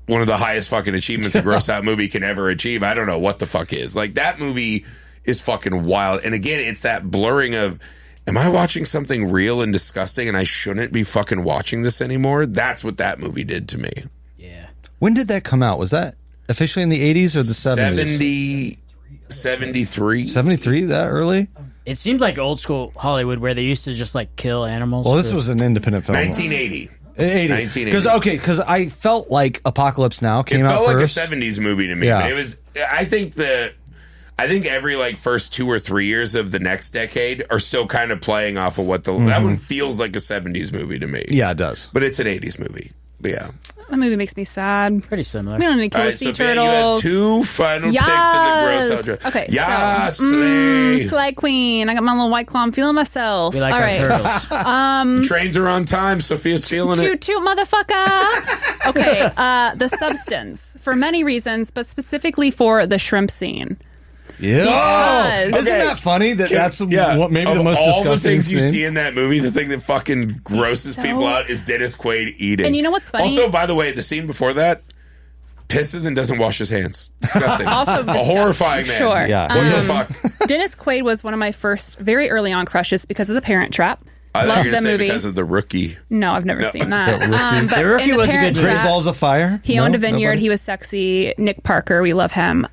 one of the highest fucking achievements a gross out movie can ever achieve, I don't know what the fuck is. Like that movie is fucking wild. And again, it's that blurring of, am I watching something real and disgusting and I shouldn't be fucking watching this anymore? That's what that movie did to me. Yeah. When did that come out? Was that officially in the 80s or the 70s? 73. 73, that early? It seems like old school Hollywood where they used to just like kill animals. Well, this was an independent film. 1980. 1980. 1980. Because I felt like Apocalypse Now It came out felt like first. a 70s movie to me, Yeah. but it was, I think every like first 2 or 3 years of the next decade are still kind of playing off of what that one feels like a 70s movie to me. Yeah, it does. But it's an 80s movie. But yeah. That movie makes me sad. pretty similar. We don't need to All kill right, sea Sophia, you turtles. had 2 final Yes. picks in the gross out. Okay, Yes, so Slay. Slay Queen. I got my little white claw. I'm feeling myself. We like All our right. turtles. Trains are on time. Sophia's feeling Toot it. toot, motherfucker. Okay, the substance for many reasons, but specifically for the shrimp scene. Yeah. Because- Isn't that funny? That's Yeah, what maybe of the most all the disgusting things you scene. see in that movie, the thing that fucking grosses So- people out is Dennis Quaid eating. And you know what's funny? Also, by the way, the scene before that, pisses and doesn't wash his hands. Disgusting. Also a disgusting. horrifying man. Sure. Yeah. What the fuck? Dennis Quaid was one of my first, very early on crushes because of The Parent Trap. I thought Love you were the going to say movie. because of the rookie. No, I've never seen that. But The Rookie in The was a Parent good Great Trap, Balls of Fire. He No? owned a vineyard. Nobody? He was sexy. Nick Parker, we love him.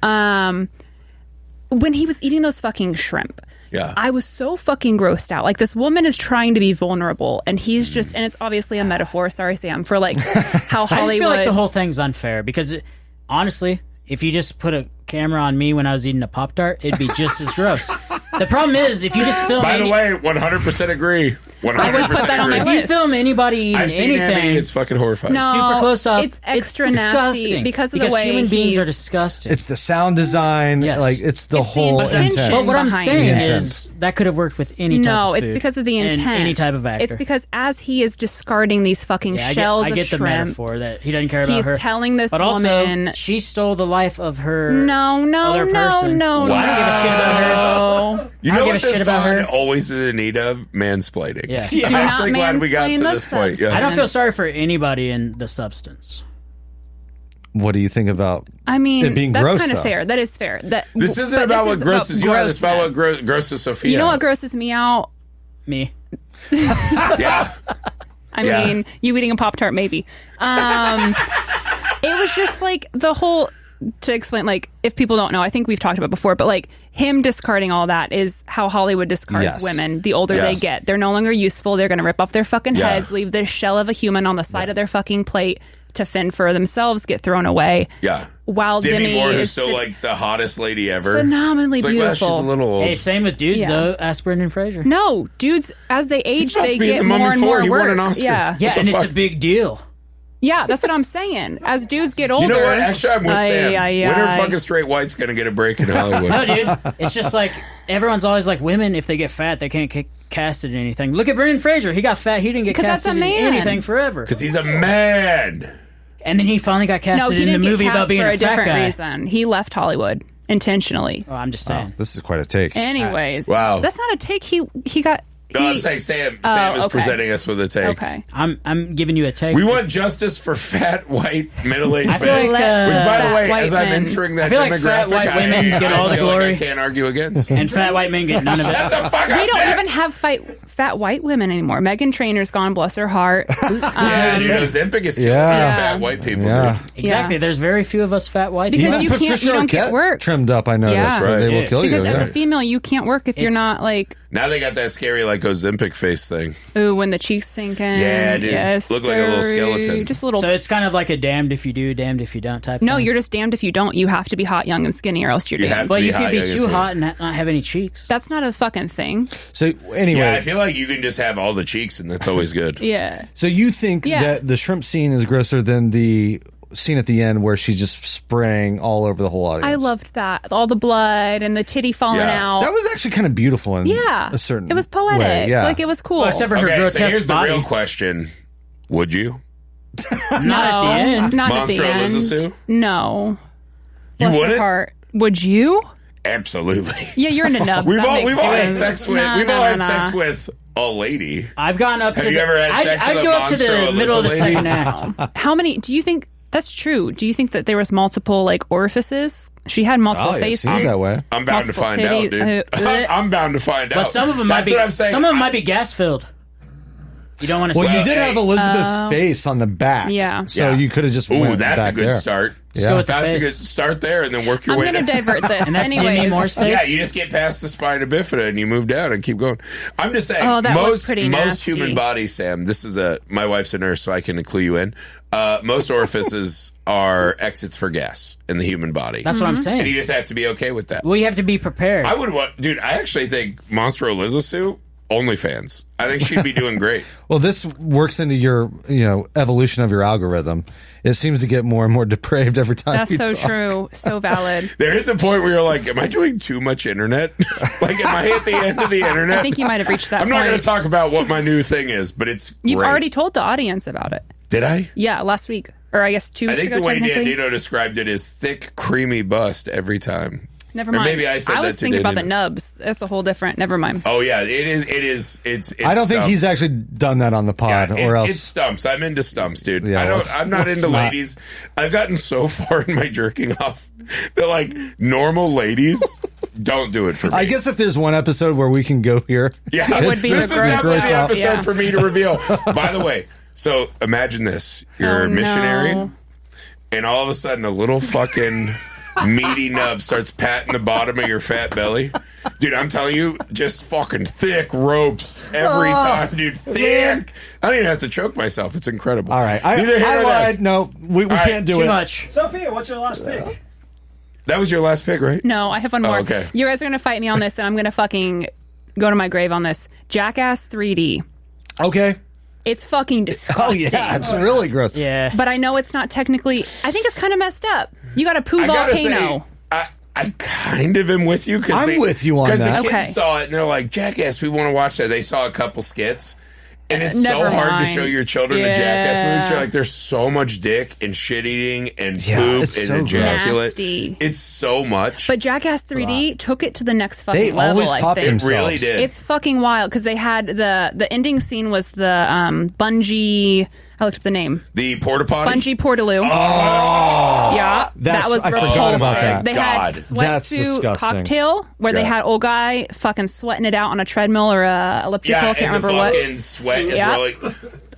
When he was eating those fucking shrimp, Yeah. I was so fucking grossed out. Like, this woman is trying to be vulnerable, and he's just, and it's obviously a metaphor, sorry, Sam, for like how I just Hollywood. feel like the whole thing's unfair because, honestly, if you just put a camera on me when I was eating a Pop-Tart, it'd be just as gross. The problem is, if you just film By the way, 100% agree. 100% I would put that on my agree. if you list. film anybody eating I've seen anything, Andy, it's fucking horrifying. No, super close up, it's extra nasty disgusting. because of the way human beings he's- are disgusting. It's the sound design. Yes. Like it's the It's the whole intention. intent. but what I'm behind saying it. is that could have worked with any type No, of it's food because of the and intent. any type of actor. It's because as he is discarding these fucking Yeah, shells I get of the shrimp, metaphor that he doesn't care about he's her. telling this but also, woman, she stole the life of her no, other no, person. no, So I don't give a shit about her. no. You I know don't what give a this shit about pod her. always is in need of? Mansplaining. Yeah. Do I'm not actually glad we got to mansplain this the point. Yeah. I don't feel sorry for anybody in the substance. What do you think about? I mean, It being that's gross, kind of though. fair. That is fair. This isn't but about this what is grosses you out. It's about what grossness. grosses Sophia. You know what grosses me out? Me. Yeah. I Yeah. mean, you eating a Pop-Tart, maybe. It was just like the whole, to explain, like, if people don't know, I think we've talked about it before, but like him discarding all that is how Hollywood discards Yes. women the older Yes. they get. They're no longer useful. They're going to rip off their fucking Yeah. heads, leave this shell of a human on the side of their fucking plate to fend for themselves, get thrown away. Yeah. While Demi Moore, is who's still like the hottest lady ever. phenomenally It's like, well, beautiful. she's a little old. Hey, same with dudes Yeah. though. Ask Brendan Fraser. No, dudes, as they age, about they to be in get The Mummy more and 4. more He work. won an Oscar. Yeah. Yeah, the and it's fuck? a big deal. Yeah, that's what I'm saying. As dudes get older. You know what? Actually, I'm with Sam. Ay, When are ay. fucking straight whites going to get a break in Hollywood? No, dude. It's just like everyone's always like, women, if they get fat, they can't get casted in anything. Look at Brendan Fraser. He got fat. He didn't get 'Cause that's casted a in man. anything forever. Because he's a man. And then he finally got No, casted he in the didn't get movie cast about being for a a fat different guy. reason. He left Hollywood intentionally. Oh, I'm just saying. This is quite a take. Anyways, Wow. that's not a take. He got. No, he- I'm saying Sam is okay. presenting us with a take. Okay. I'm giving you a take. We want justice for fat, white, middle-aged I feel men. like, Which, by the fat way, white as I'm men. entering that I feel like demographic, fat white women get all the feel like glory. I can't argue against. and fat white men get none of Shut it. the fuck up, We don't Nick. even have fat white women anymore. Meghan Trainor's gone, bless her heart. Yeah, dude, Ozempic is killing Yeah. fat white people, Yeah. dude. Exactly. There's very few of us fat whites. Because Even you can't- Patricia you don't get Arquette work. trimmed up. I noticed. Yeah. So Right. they will Yeah. kill Because you. as yeah. a female, you can't work if you're It's- not like, Now they got that scary, like, Ozempic face thing. ooh, when the cheeks sink in. Yeah, dude. Yes, Look like a little scary. skeleton. Just a little. So it's kind of like a damned if you do, damned if you don't type No, thing. you're just damned if you don't. You have to be hot, young, and skinny, or else you're You have damned. to But be you hot, could be I guess, too yeah. hot and not have any cheeks. That's not a fucking thing. So anyway, Yeah, I feel like you can just have all the cheeks, and that's always good. Yeah. so you think Yeah. that the shrimp scene is grosser than the scene at the end where she's just spraying all over the whole audience? I loved that. All the blood and the titty falling Yeah. out. That was actually kind of beautiful in yeah. a certain It was poetic. way. Yeah. Like, it was cool. Well, except for her Okay, so grotesque here's the body. real question. Would you? Not at the end. Not at Monster the end. Elizabeth? No. You Bless her wouldn't? heart. Would you? Absolutely. Yeah, you're into nubs. We've That all makes had sense. sex with Nah, we've all nah, had nah. sex with a lady. I've gone up Have to you the, ever had sex I'd with a go up to monster the middle of the lizard second lady? act. How many do you think that's true? Do you think that there was multiple like orifices? She had multiple Oh, yeah, it faces. seems that way. I'm bound to Multiple find out, titties. dude. I'm bound to find out. But some of them That's might be. what I'm saying. Some of them might be gas filled. You don't want to. Well, see you it. did hey. have Elizabeth's face on the back. Yeah. So Yeah. you could have just Ooh, went that's a back good there. start. Yeah. go with the That's a good face. start there, and then work your I'm way going to down. divert this. And that's Demi Anyways. Moore's face. Yeah, you just get past the spina bifida and you move down and keep going. I'm just saying, Oh, that was most pretty most nasty. human bodies, Sam. This is my wife's a nurse, so I can clue you in. Most orifices are exits for gas in the human body. That's what I'm and you saying. just have to be okay with that. Well, you have to be prepared. I would want, dude. I actually think Monster Elizabeth OnlyFans. I think she'd be doing great. Well, this works into your, evolution of your algorithm. It seems to get more and more depraved every time. That's you so talk. true. So valid. There is a point where you're like, am I doing too much internet? Like, am I at the end of the internet? I think you might have reached that I'm not point. going to talk about what my new thing is, but it's You've great. already told the audience about it. Did I? Yeah, last week. Or I guess 2 I weeks think ago, the way technically. Nino described it is thick, creamy bust every time. Never Or mind. maybe I said that was thinking today, about the didn't nubs. That's a whole different. Never mind. Oh yeah, it is. It's I don't think stumps. he's actually done that on the pod, Yeah, or it's, else. it's stumps. I'm into stumps, dude. Yeah, I'm not into ladies. I've gotten so far in my jerking off that like normal ladies don't do it for me. I guess if there's one episode where we can go here, yeah, It would be this the is gross definitely the out, episode yeah. for me to reveal. By the way, so imagine this: you're Oh, a missionary, no. and all of a sudden, a little fucking meaty nub starts patting the bottom of your fat belly. Dude, I'm telling you, just fucking thick ropes every time, dude. Thick. I don't even have to choke myself. It's incredible. all right. Neither here I nor there. lied. No, we right, can't do Too it. much. Sophia, what's your last pick? That was your last pick, right? No, I have one more. okay. You guys are going to fight me on this, and I'm going to fucking go to my grave on this. Jackass 3D. Okay. It's fucking Oh disgusting. yeah, it's really gross. Yeah. But I know it's not technically. I think it's kind of messed up. You got a poo I gotta volcano. say, I kind of am with you. I'm with you on Because that. the kids Okay. saw it and they're like, Jackass, we want to watch that. They saw a couple skits. And it's so Never hard to mind. show your children a Yeah. Jackass movie. So like, there's so much dick and shit eating and Yeah, poop it's and so ejaculate. nasty. It's so much. But Jackass 3D took it to the next fucking They level. always I top think it themselves. really did. it's fucking wild because they had the ending scene was the bungee. I looked up the name. The porta potty. Bungee Portaloo. Oh, Yeah, that was I forgot repulsive. about that. They God. had That's sweatsuit disgusting. cocktail where they Yeah. had old guy fucking sweating it out on a treadmill or a elliptical. yeah, I can't and the remember what. fucking sweat is Yeah. really.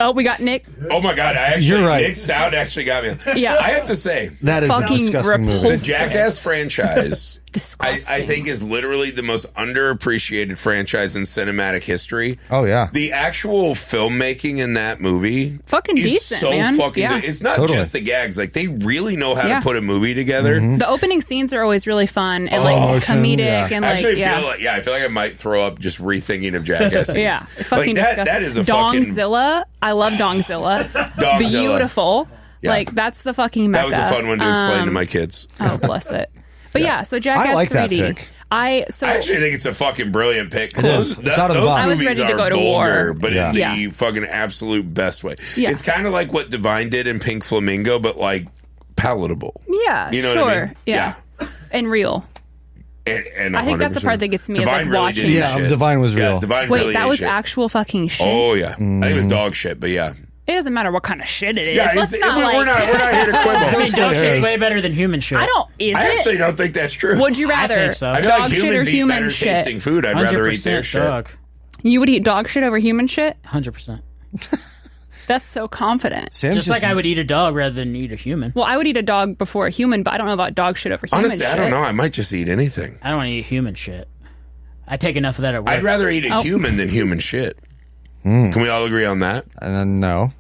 Oh, we got Nick. Oh my god! You're right. Nick's sound actually got me. Yeah. I have to say, That is a Fucking disgusting movie. the repulsive. Jackass franchise, I Disgusting. think, is literally the most underappreciated franchise in cinematic history. Oh yeah. The actual filmmaking in that movie Fucking is decent, so man. fucking Yeah. good. It's not Totally. just the gags; like they really know how Yeah. to put a movie together. The opening scenes are always really fun and like motion, comedic yeah. and I like actually yeah. I feel like I might throw up just rethinking of Jackass. scenes. Yeah, fucking like disgusting. that is a fucking Dongzilla. I love Dongzilla. Dongzilla. Beautiful. Yeah. Like that's the fucking mecca. That was a fun one to explain to my kids. Oh, bless it. But yeah, so Jackass I like 3D. that pick. I actually think it's a fucking brilliant pick. is. It's out of the box. I was movies ready to are go to vulgar, war. but Yeah. in the Yeah. fucking absolute best way. Yeah. It's kind of like what Divine did in Pink Flamingo, but like palatable. Yeah, You know sure. what I mean? Yeah. And real. And I think that's the 100%. part that gets me is, Divine like, really watching- did Yeah, shit. Divine was real. Yeah, Divine Wait, really that did was shit. actual fucking shit. Oh yeah, I think it was dog shit, but yeah. It doesn't matter what kind of shit it is. Yeah, Let's not we're like. not here to I quibble. mean, dog shit's way better than human shit. I don't. Is I it? actually don't think that's true. Would you I rather think so. I feel dog like shit or humans eat human better shit? tasting food. I'd rather eat their 100% shit. dog. You would eat dog shit over human shit? 100%. That's so confident. Sam's Just like I would eat a dog rather than eat a human. Well, I would eat a dog before a human, but I don't know about dog shit over human Honestly, shit. I don't know. I might just eat anything. I don't want to eat human shit. I take enough of that at work. I'd rather eat a human than human shit. Can we all agree on that? no.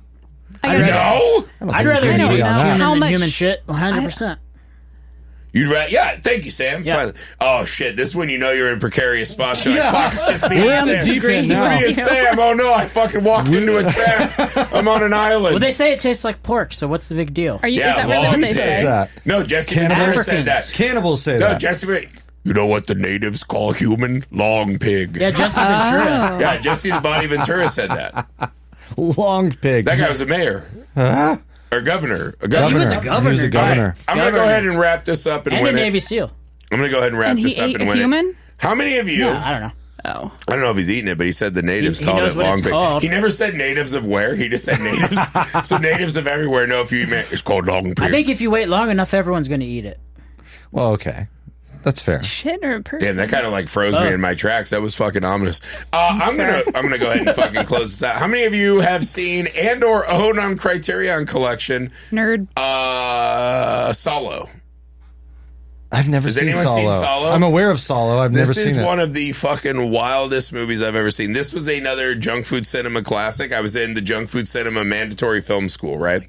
I gotta- No. I'd rather can eat agree on that. human How than much- human shit. 100%. You'd rather? Yeah. Thank you, Sam. Yeah. Finally. Oh shit! This is when you know you're in precarious spots. You're Yeah. like, fuck, it's just me We're and in the Sam. deep end It's now. me and Sam. Oh no! I fucking walked into a trap. I'm on an island. Well, they say it tastes like pork, so what's the big deal? Are you? Yeah, is that really well, what they who say? says that? No, Jesse Cannibals? Ventura said that. Cannibals say No, that. Jesse. You know what the natives call human? Long pig. Yeah, Jesse Ventura. Yeah, Jesse the Body Ventura said that. Long pig. That guy was a mayor. Or governor. A He governor. was a He governor. was a dude. governor. I'm going to go Governor. ahead and wrap this up and And a win Navy it. SEAL. I'm going to go ahead and wrap And he this up ate and a win human? it. How many of you... No, I don't know. Oh, I don't know if he's eating it, but he said the natives He called knows it what long it's pig. called. He never said natives of where. He just said natives. So natives of everywhere know if you eat it. It's called long pig. I think if you wait long enough, everyone's going to eat it. Well, okay. That's fair. shit or a person? Damn, that kind of like froze me in my tracks. That was fucking ominous. I'm gonna go ahead and fucking close this out. How many of you have seen and or own on Criterion Collection Nerd. Salo? I've never Has seen anyone Salo. seen Salo? I'm aware of Salo. I've never This is seen it. one of the fucking wildest movies I've ever seen. This was another junk food cinema classic. I was in the junk food cinema mandatory film school, right?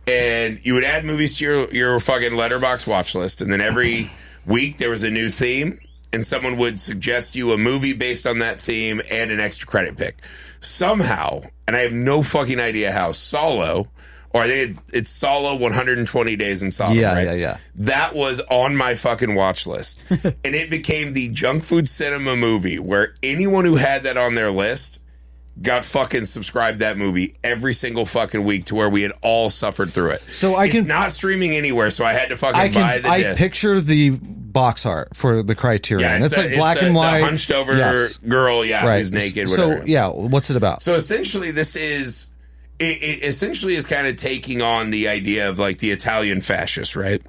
And you would add movies to your fucking letterbox watch list, and then every week there was a new theme, and someone would suggest you a movie based on that theme and an extra credit pick. Somehow, and I have no fucking idea how, Salo, or I think it's Salo 120 Days in Sodom, Yeah, right? yeah. That was on my fucking watch list. And it became the junk food cinema movie where anyone who had that on their list got fucking subscribed that movie every single fucking week to where we had all suffered through it. So I it's can- not streaming anywhere, so I had to fucking buy the I disc. picture the box art for the Criterion. Yeah, it's like black and white. The hunched over girl, who's naked, whatever. So, yeah, what's it about? So essentially, this is it essentially is kind of taking on the idea of like the Italian fascists, right?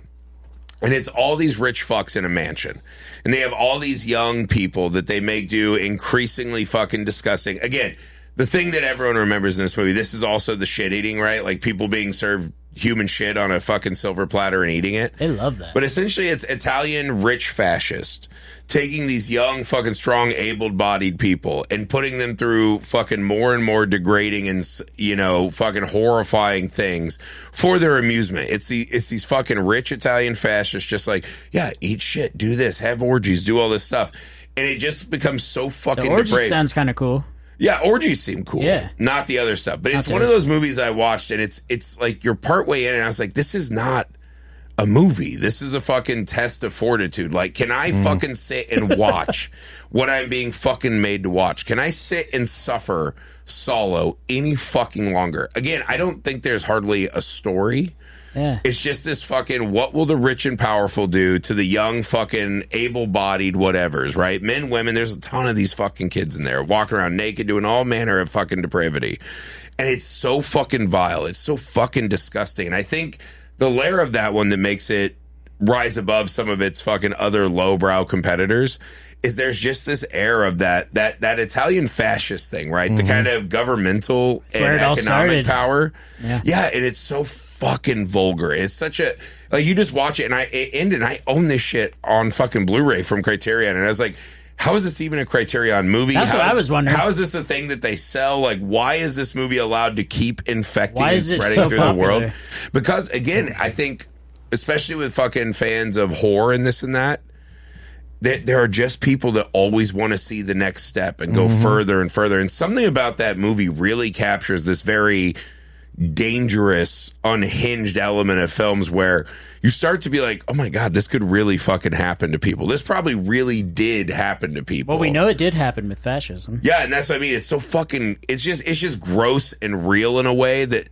And it's all these rich fucks in a mansion. And they have all these young people that they make do increasingly fucking disgusting. Again, the thing that everyone remembers in this movie, this is also the shit eating, right? Like people being served human shit on a fucking silver platter and eating it. They love that. But essentially it's Italian rich fascists taking these young fucking strong able-bodied people and putting them through fucking more and more degrading and, you know, fucking horrifying things for their amusement. It's these fucking rich Italian fascists just like, yeah, eat shit, do this, have orgies, do all this stuff. And it just becomes so fucking the orgy depraved. sounds kind of cool. Yeah, orgies seem cool. Yeah. Not the other stuff. But Not it's the one of other those movies I watched and it's like you're partway in and I was like, this is not a movie. This is a fucking test of fortitude. Like, can I fucking sit and watch what I'm being fucking made to watch? Can I sit and suffer Salo any fucking longer? Again, I don't think there's hardly a story. Yeah. It's just this fucking, what will the rich and powerful do to the young fucking able-bodied whatevers, right? Men, women, there's a ton of these fucking kids in there walking around naked doing all manner of fucking depravity. And it's so fucking vile. It's so fucking disgusting. And I think the layer of that one that makes it rise above some of its fucking other lowbrow competitors is there's just this air of that Italian fascist thing, right? The kind of governmental and economic power. Yeah, and it's so fucking vulgar. It's such a, like, you just watch it and I own this shit on fucking Blu-ray from Criterion and I was like, how is this even a Criterion movie? That's what I was wondering. How is this a thing that they sell? Like, why is this movie allowed to keep infecting Why and is it spreading so through popular? the world? Because, again, I think, especially with fucking fans of horror and this and that there are just people that always want to see the next step and go further and further. And something about that movie really captures this very dangerous, unhinged element of films where you start to be like, oh my God, this could really fucking happen to people. This probably really did happen to people. Well, we know it did happen with fascism. Yeah, and that's what I mean. It's so fucking, it's just gross and real in a way that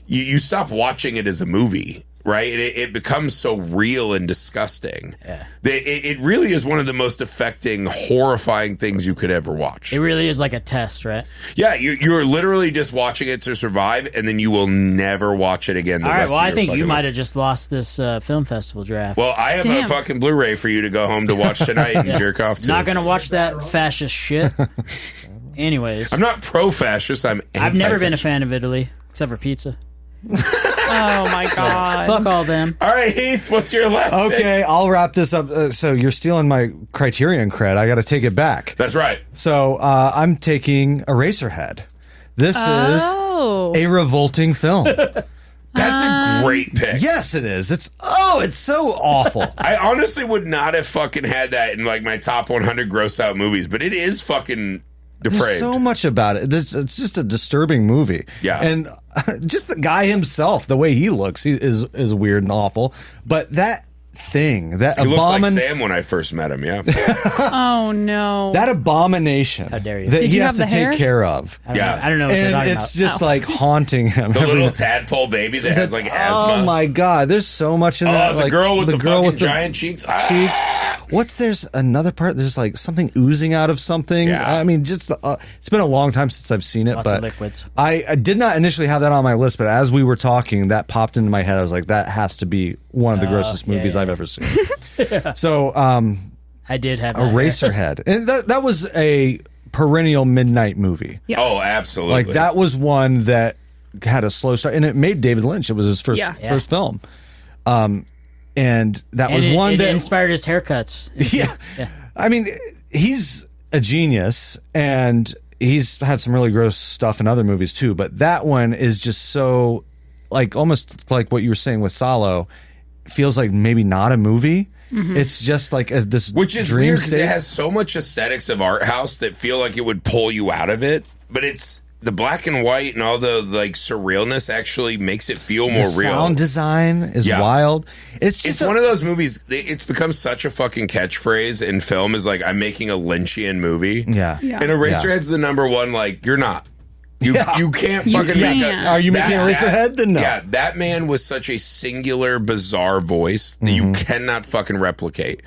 you stop watching it as a movie. Right? It becomes so real and disgusting. Yeah. It really is one of the most affecting, horrifying things you could ever watch. It really is like a test, right? Yeah, you're literally just watching it to survive, and then you will never watch it again. All right, well, I think you might have just lost this film festival draft. Well, I have a fucking Blu-ray for you to go home to watch tonight and jerk off to. Not going to watch that fascist shit. Anyways. I'm not pro-fascist, I'm anti-fascist. I've never been a fan of Italy, except for pizza. Oh my God. Fuck all them. All right, Heath, what's your last pick? Okay, I'll wrap this up. So you're stealing my Criterion cred. I got to take it back. That's right. So I'm taking Eraserhead. This is a revolting film. That's a great pick. Yes, it is. It's so awful. I honestly would not have fucking had that in like my top 100 gross out movies, but it is fucking depraved. There's so much about it. It's just a disturbing movie. Yeah. And just the guy himself, the way he looks, is weird and awful. But that thing, that he looks like Sam when I first met him, yeah. Oh, no. That abomination How dare you. that Did he you has have to the hair? take care of. I don't know what they're And talking it's about. just like haunting him. The little tadpole baby that has like asthma. Oh my God, there's so much in that. Oh, the like, girl with the fucking with the giant cheeks. cheeks. There's another part? There's like something oozing out of something. Yeah. I mean, just it's been a long time since I've seen it, Lots but of liquids. I did not initially have that on my list. But as we were talking, that popped into my head. I was like, that has to be one of the grossest movies I've ever seen. So, I did have that. Eraserhead, and that was a perennial midnight movie. Yeah. Oh, absolutely. Like that was one that had a slow start, and it made David Lynch. It was his first film. And that was one that inspired his haircuts. Yeah. I mean, he's a genius, and he's had some really gross stuff in other movies too. But that one is just so, like, almost like what you were saying with Salo. Feels like maybe not a movie. It's just like this, which is dream weird because state. it has so much aesthetics of art house that feel like it would pull you out of it, but it's the black and white and all the like surrealness actually makes it feel more real. Sound design is wild. It's just one of those movies. It's become such a fucking catchphrase in film. Is like, I'm making a Lynchian movie. Yeah. And Eraserhead's the number one. Like, you're not. You can't You fucking make can't. Are you making Eraserhead? Then no. Yeah, that man was such a singular, bizarre voice that you cannot fucking replicate.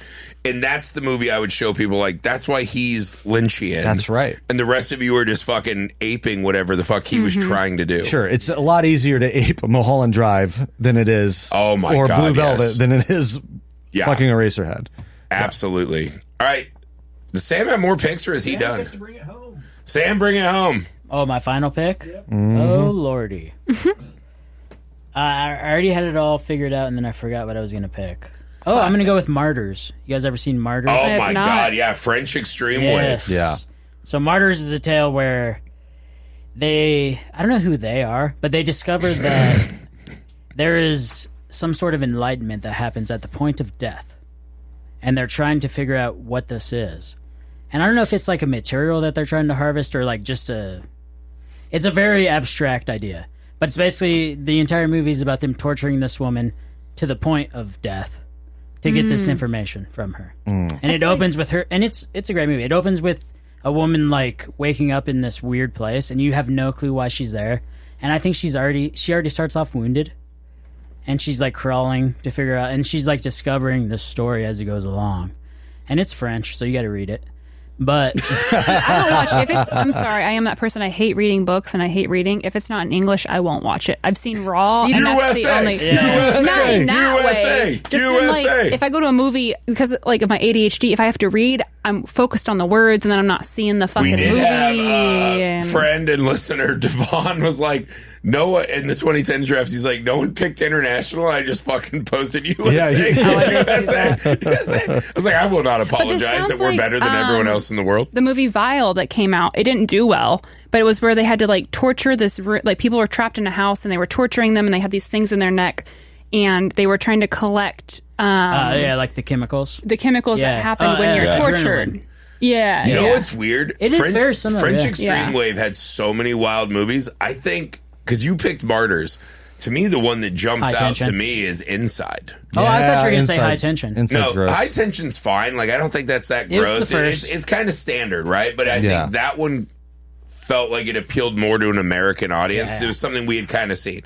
And that's the movie I would show people, like, that's why he's Lynchian. That's right. And the rest of you are just fucking aping whatever the fuck he was trying to do. Sure, it's a lot easier to ape Mulholland Drive than it is Oh my or God, Blue Velvet yes. than it is fucking Eraserhead. Absolutely. All right. Does Sam have more picks or is he done? Gets to bring it home. Sam, bring it home. Oh, my final pick? Oh, lordy. I already had it all figured out, and then I forgot what I was going to pick. Oh, I'm going to go with Martyrs. You guys ever seen Martyrs? Oh have my not. God, yeah, French Extreme Yes. Wave. Yeah. So Martyrs is a tale where I don't know who they are, but they discovered that there is some sort of enlightenment that happens at the point of death. And they're trying to figure out what this is. And I don't know if it's like a material that they're trying to harvest or like just it's a very abstract idea. But it's basically the entire movie is about them torturing this woman to the point of death to get this information from her. And it opens with her, and it's a great movie. It opens with a woman like waking up in this weird place, and you have no clue why she's there. And I think she already starts off wounded, and she's like crawling to figure out, and she's like discovering the story as it goes along. And it's French, so you got to read it. But I don't watch if it's. I'm sorry, I am that person. I hate reading books and I hate reading. If it's not in English, I won't watch it. I've seen Raw, and that's the only. Not in that way. Just in, like, if I go to a movie because like of my ADHD, if I have to read, I'm focused on the words, and then I'm not seeing the fucking We did movie. have a and- friend and listener, Devon, was like, Noah, in the 2010 draft, he's like, no one picked international. I just fucking posted USA. Yeah, I didn't see USA. I was like, I will not apologize that sounds we're like, better than everyone else in the world. the movie Vile that came out, it didn't do well, but it was where they had to like torture this, like people were trapped in a house and they were torturing them and they had these things in their neck and they were trying to collect like the chemicals. the chemicals that happen when you're tortured. Adrenaline. Yeah. You know what's weird? It is very similar, French yeah. Extreme Yeah. Wave had so many wild movies. I think, because you picked Martyrs, to me, the one that jumps High out Tension. to me is Inside. Oh, I thought you were going to say Inside- High Tension. Inside's No, gross. High Tension's fine. Like, I don't think that's that It was gross. the first. It's kind of standard, right? But I Yeah. think that one felt like it appealed more to an American audience 'cause it was something we had kind of seen.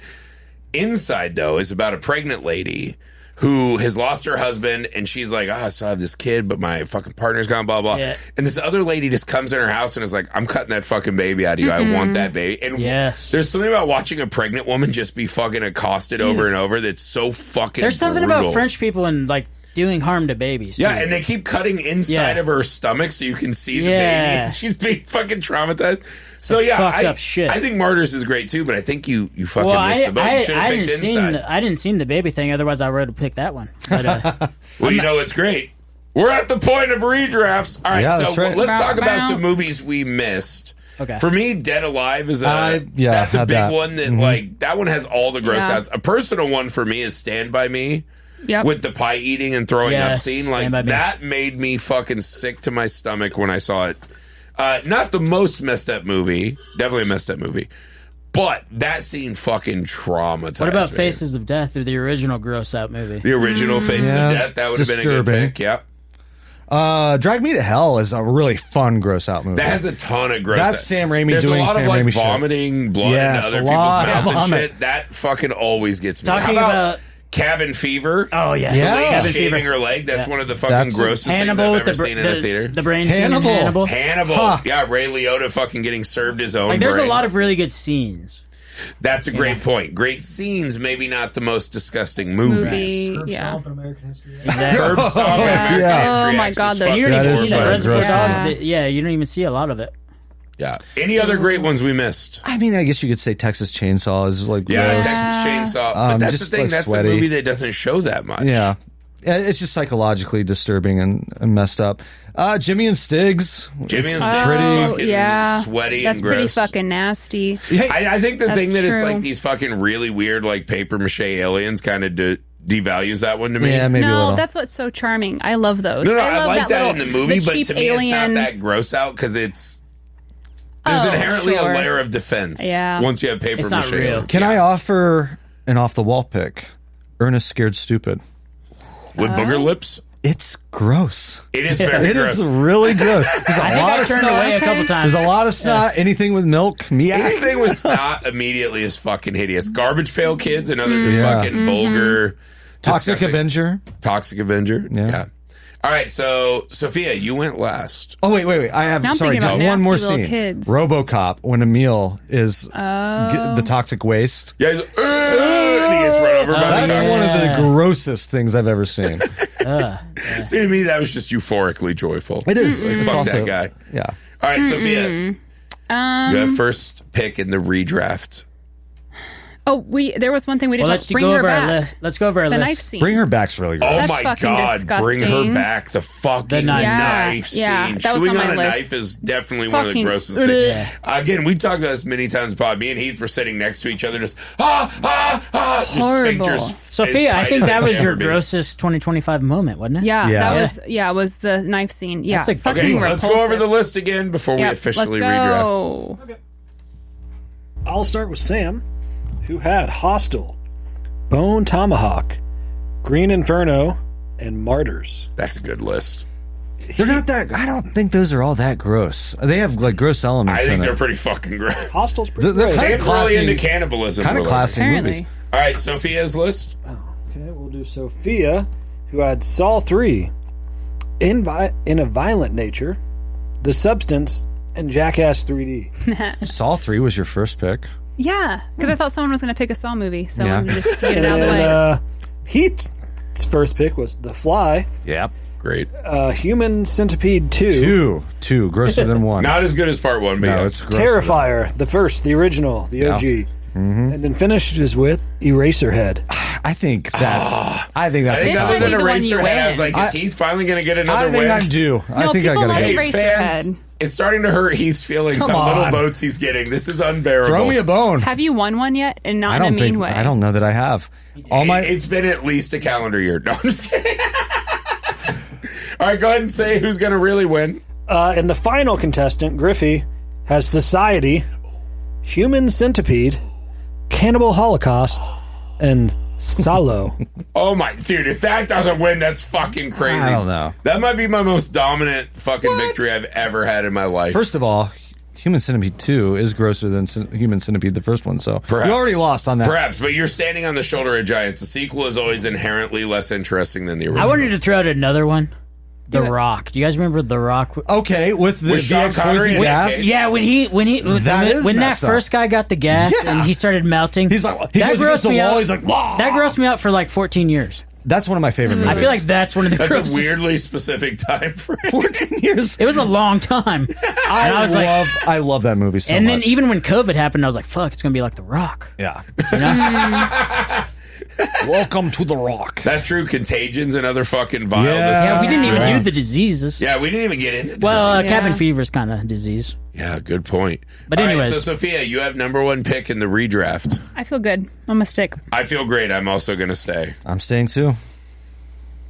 Inside, though, is about a pregnant lady who has lost her husband, and she's like, I still have this kid, but my fucking partner's gone, blah, blah. Yeah. And this other lady just comes in her house and is like, I'm cutting that fucking baby out of you. I want that baby. And Yes. there's something about watching a pregnant woman just be fucking accosted over and over that's so fucking There's something brutal. about French people and like doing harm to babies. Yeah, too. and they keep cutting inside Yeah. of her stomach so you can see the Yeah. baby. She's being fucking traumatized. So yeah, fucked up shit. I think Martyrs is great too, but I think you fucking Well, missed the boat. You should have I picked didn't Inside. I didn't seen the baby thing. Otherwise, I would have picked that one. But, Well, you know it's great. We're at the point of redrafts. All right, Yeah, so that's right. let's talk about Bow. some movies we missed. Okay. For me, Dead Alive is that's a had big that. one that like that one has all the gross Yeah. outs. A personal one for me is Stand By Me. Yep. With the pie eating and throwing up Yes, scene, Stand like By Me. that made me fucking sick to my stomach when I saw it. Not the most messed up movie, definitely a messed up movie, but that scene fucking traumatized. what about me. Faces of Death or the original gross out movie? The original Faces Yeah, of Death, that would have it's been a good disturbing. pick. Yeah, Drag Me to Hell is a really fun gross out movie. that has a ton of gross. That's Sam Raimi There's doing a lot Sam of like Raimi shit. vomiting blood Yes, into other a people's lot mouths of and vomit. shit. That fucking always gets me. Talking How about Cabin Fever? oh yes, Yeah. Like Cabin shaving Fever. her leg. That's one of the fucking That's- grossest things Hannibal I've with ever the, seen in a theater. the brain scene in Hannibal. Hannibal. Hannibal. Huh. Yeah, Ray Liotta fucking getting served his own Like there's brain. a lot of really good scenes. That's a great point. Great scenes, maybe not the most disgusting movies. movie. Curb Yeah. Stomp in American History X. Exactly. Curb Stomp and American Yeah. History Oh my X God, is those- fucking You don't That even is see that fucking Reservoir gross. Dogs. Yeah. You don't even see a lot of it. Yeah. Any other great ones we missed? I mean, I guess you could say Texas Chainsaw is like Yeah, gross. Texas Chainsaw. But that's the just, thing. like, That's sweaty. a movie that doesn't show that much. Yeah. It's just psychologically disturbing and messed up. Jimmy and Stiggs. Jimmy and It's Stiggs pretty. is Oh, fucking yeah. sweaty That's and pretty gross. fucking nasty. I think the That's thing that it's true. like these fucking really weird like paper mache aliens kind of devalues that one to me. Yeah, maybe a No, little. that's what's so charming. I love those. No, I I love like that little, in the movie, but cheap to me alien. it's not that gross out because there's inherently sure. a layer of defense. Yeah. Once you have paper It's not mache. real. aliens. Can I offer an off the wall pick? Ernest Scared Stupid. With booger lips? It's gross. It is very It gross. is really gross. There's a I think lot I of turned snot. away a couple times. There's a lot of snot. Anything with milk, miak. Anything with snot immediately is fucking hideous. Garbage Pail Kids, another just Yeah. fucking vulgar. Toxic disgusting- Avenger. Toxic Avenger. Yeah. Yeah. All right, so Sophia, you went last. Oh wait! I have Now I'm sorry, thinking just about one more nasty little scene. kids. RoboCop when Emil is the toxic waste. Yeah, he's like, and he gets run over by the That's car. one of the grossest things I've ever seen. See, to me, that was just euphorically joyful. It is. Like, It's fuck also- that guy. Yeah. All right, Sophia, you have first pick in the redraft. Oh, there was one thing we didn't Let's bring go her over our back. list. Let's go over our The list. knife scene. Bring her back's really gross. Oh That's my fucking God, bring her disgusting. back. The fucking knife. knife Yeah, scene. that was Chewing on my a list. knife is definitely one of the Fucking- grossest things. Again, we've talked about this many times, Bob. Me and Heath were sitting next to each other, just, just Horrible. sphincters as Sophia, I tight think as that they was can your ever be. grossest 2025 moment, wasn't it? Yeah, Yeah. it was the knife scene. Yeah, That's a- fucking Okay, repulsive. let's go over the list again before we Yep, officially let's redraft. go. I'll start with Sam, who had Hostel, Bone Tomahawk, Green Inferno, and Martyrs. That's a good list. They're not that. I don't think those are all that gross. They have like gross elements. I think in they're it. pretty fucking gross. Hostel's pretty They're gross. kind Sam's of really classy, into cannibalism. kind of we're classy Apparently. movies. All right, Sophia's list. Okay, we'll do Sophia, who had Saw 3, In a Violent Nature, The Substance, and Jackass 3D. Saw 3 was your first pick. Yeah, because I thought someone was going to pick a Saw movie, so Yeah. I'm just get And it out of the way. then Heath's first pick was The Fly, Yep. Great. Human Centipede 2, Two grosser than one. Not as good as part one, but no, yeah. it's grosser. Terrifier, the first, the original, the OG. And then finishes with Eraserhead. I think that's. I think that's. I think This other might than be the one you Eraserhead, I was win. like, is Heath finally going to get another I think win? I'm due. I No, think I people gotta like go. Hey, Eraserhead. fans, it's starting to hurt Heath's feelings Come how little on. votes he's getting. This is unbearable. Throw me a bone. Have you won one yet? And not I in don't a mean think. way. I don't know that I have. All my. It's been at least a calendar year. No, I'm just kidding. All right, go ahead and say who's going to really win. And the final contestant, Griffey, has Society, Human Centipede, Cannibal Holocaust, and Salo. Oh my dude, if that doesn't win, that's fucking crazy. I don't know. That might be my most dominant fucking victory I've ever had in my life. First of all, Human Centipede 2 is grosser than Human Centipede, the first one. So Perhaps. you already lost on that. Perhaps, but you're standing on the shoulder of giants. The sequel is always inherently less interesting than the original. I wanted to throw out another one. The Do it. Rock. Do you guys remember The Rock? Okay, with the Sean DX Connery poison and gas. Nick Cage? Yeah, when that messed up. first guy got the gas Yeah. and he started melting, He's like, he that goes against grossed the me wall. out. He's like, "Wah!" That grossed me out for like 14 years. That's one of my favorite movies. I feel like that's one of the That's grossest. a weirdly specific time frame. 14 years. It was a long time. I was like- love that movie so And much. then even when COVID happened, I was like, "Fuck, it's gonna be like The Rock." yeah. You know? Welcome to the Rock. That's true. Contagion's another fucking vile. Yeah. Yeah, we didn't even Yeah. do the diseases. Yeah, we didn't even get into Well, disease. cabin fever's kind of disease. Yeah, good point. But All right, anyways. so Sophia, you have number one pick in the redraft. I feel good. I'm a stick. I feel great. I'm also going to stay. I'm staying too.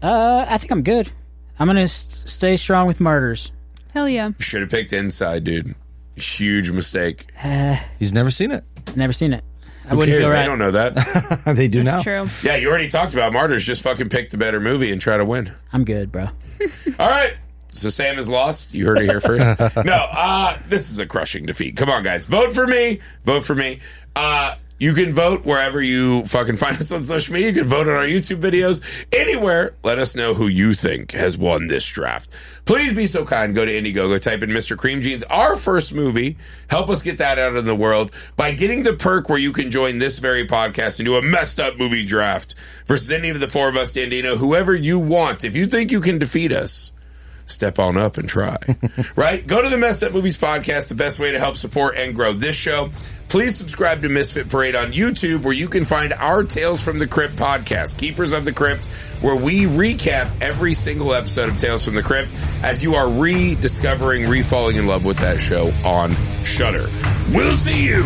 I think I'm good. I'm gonna stay strong with Martyrs. Hell yeah. Should have picked Inside, dude. Huge mistake. He's never seen it. Never seen it. I Who wouldn't cares? feel They right. don't know that. They do That's now. true. Yeah, you already talked about Martyrs. Just fucking pick the better movie and try to win. I'm good, bro. All right. So Sam is lost. You heard it here first. No, this is a crushing defeat. Come on, guys. Vote for me. Vote for me. You can vote wherever you fucking find us on social media. You can vote on our YouTube videos. Anywhere. Let us know who you think has won this draft. Please be so kind. Go to Indiegogo. Type in Mr. Cream Jeans, our first movie. Help us get that out in the world by getting the perk where you can join this very podcast and do a messed up movie draft versus any of the four of us, Dandino, whoever you want. If you think you can defeat us, step on up and try. Right? Go to the Messed Up Movies Podcast, the best way to help support and grow this show. Please subscribe to Misfit Parade on YouTube, where you can find our Tales from the Crypt podcast, Keepers of the Crypt, where we recap every single episode of Tales from the Crypt as you are rediscovering, refalling in love with that show on Shudder. We'll see you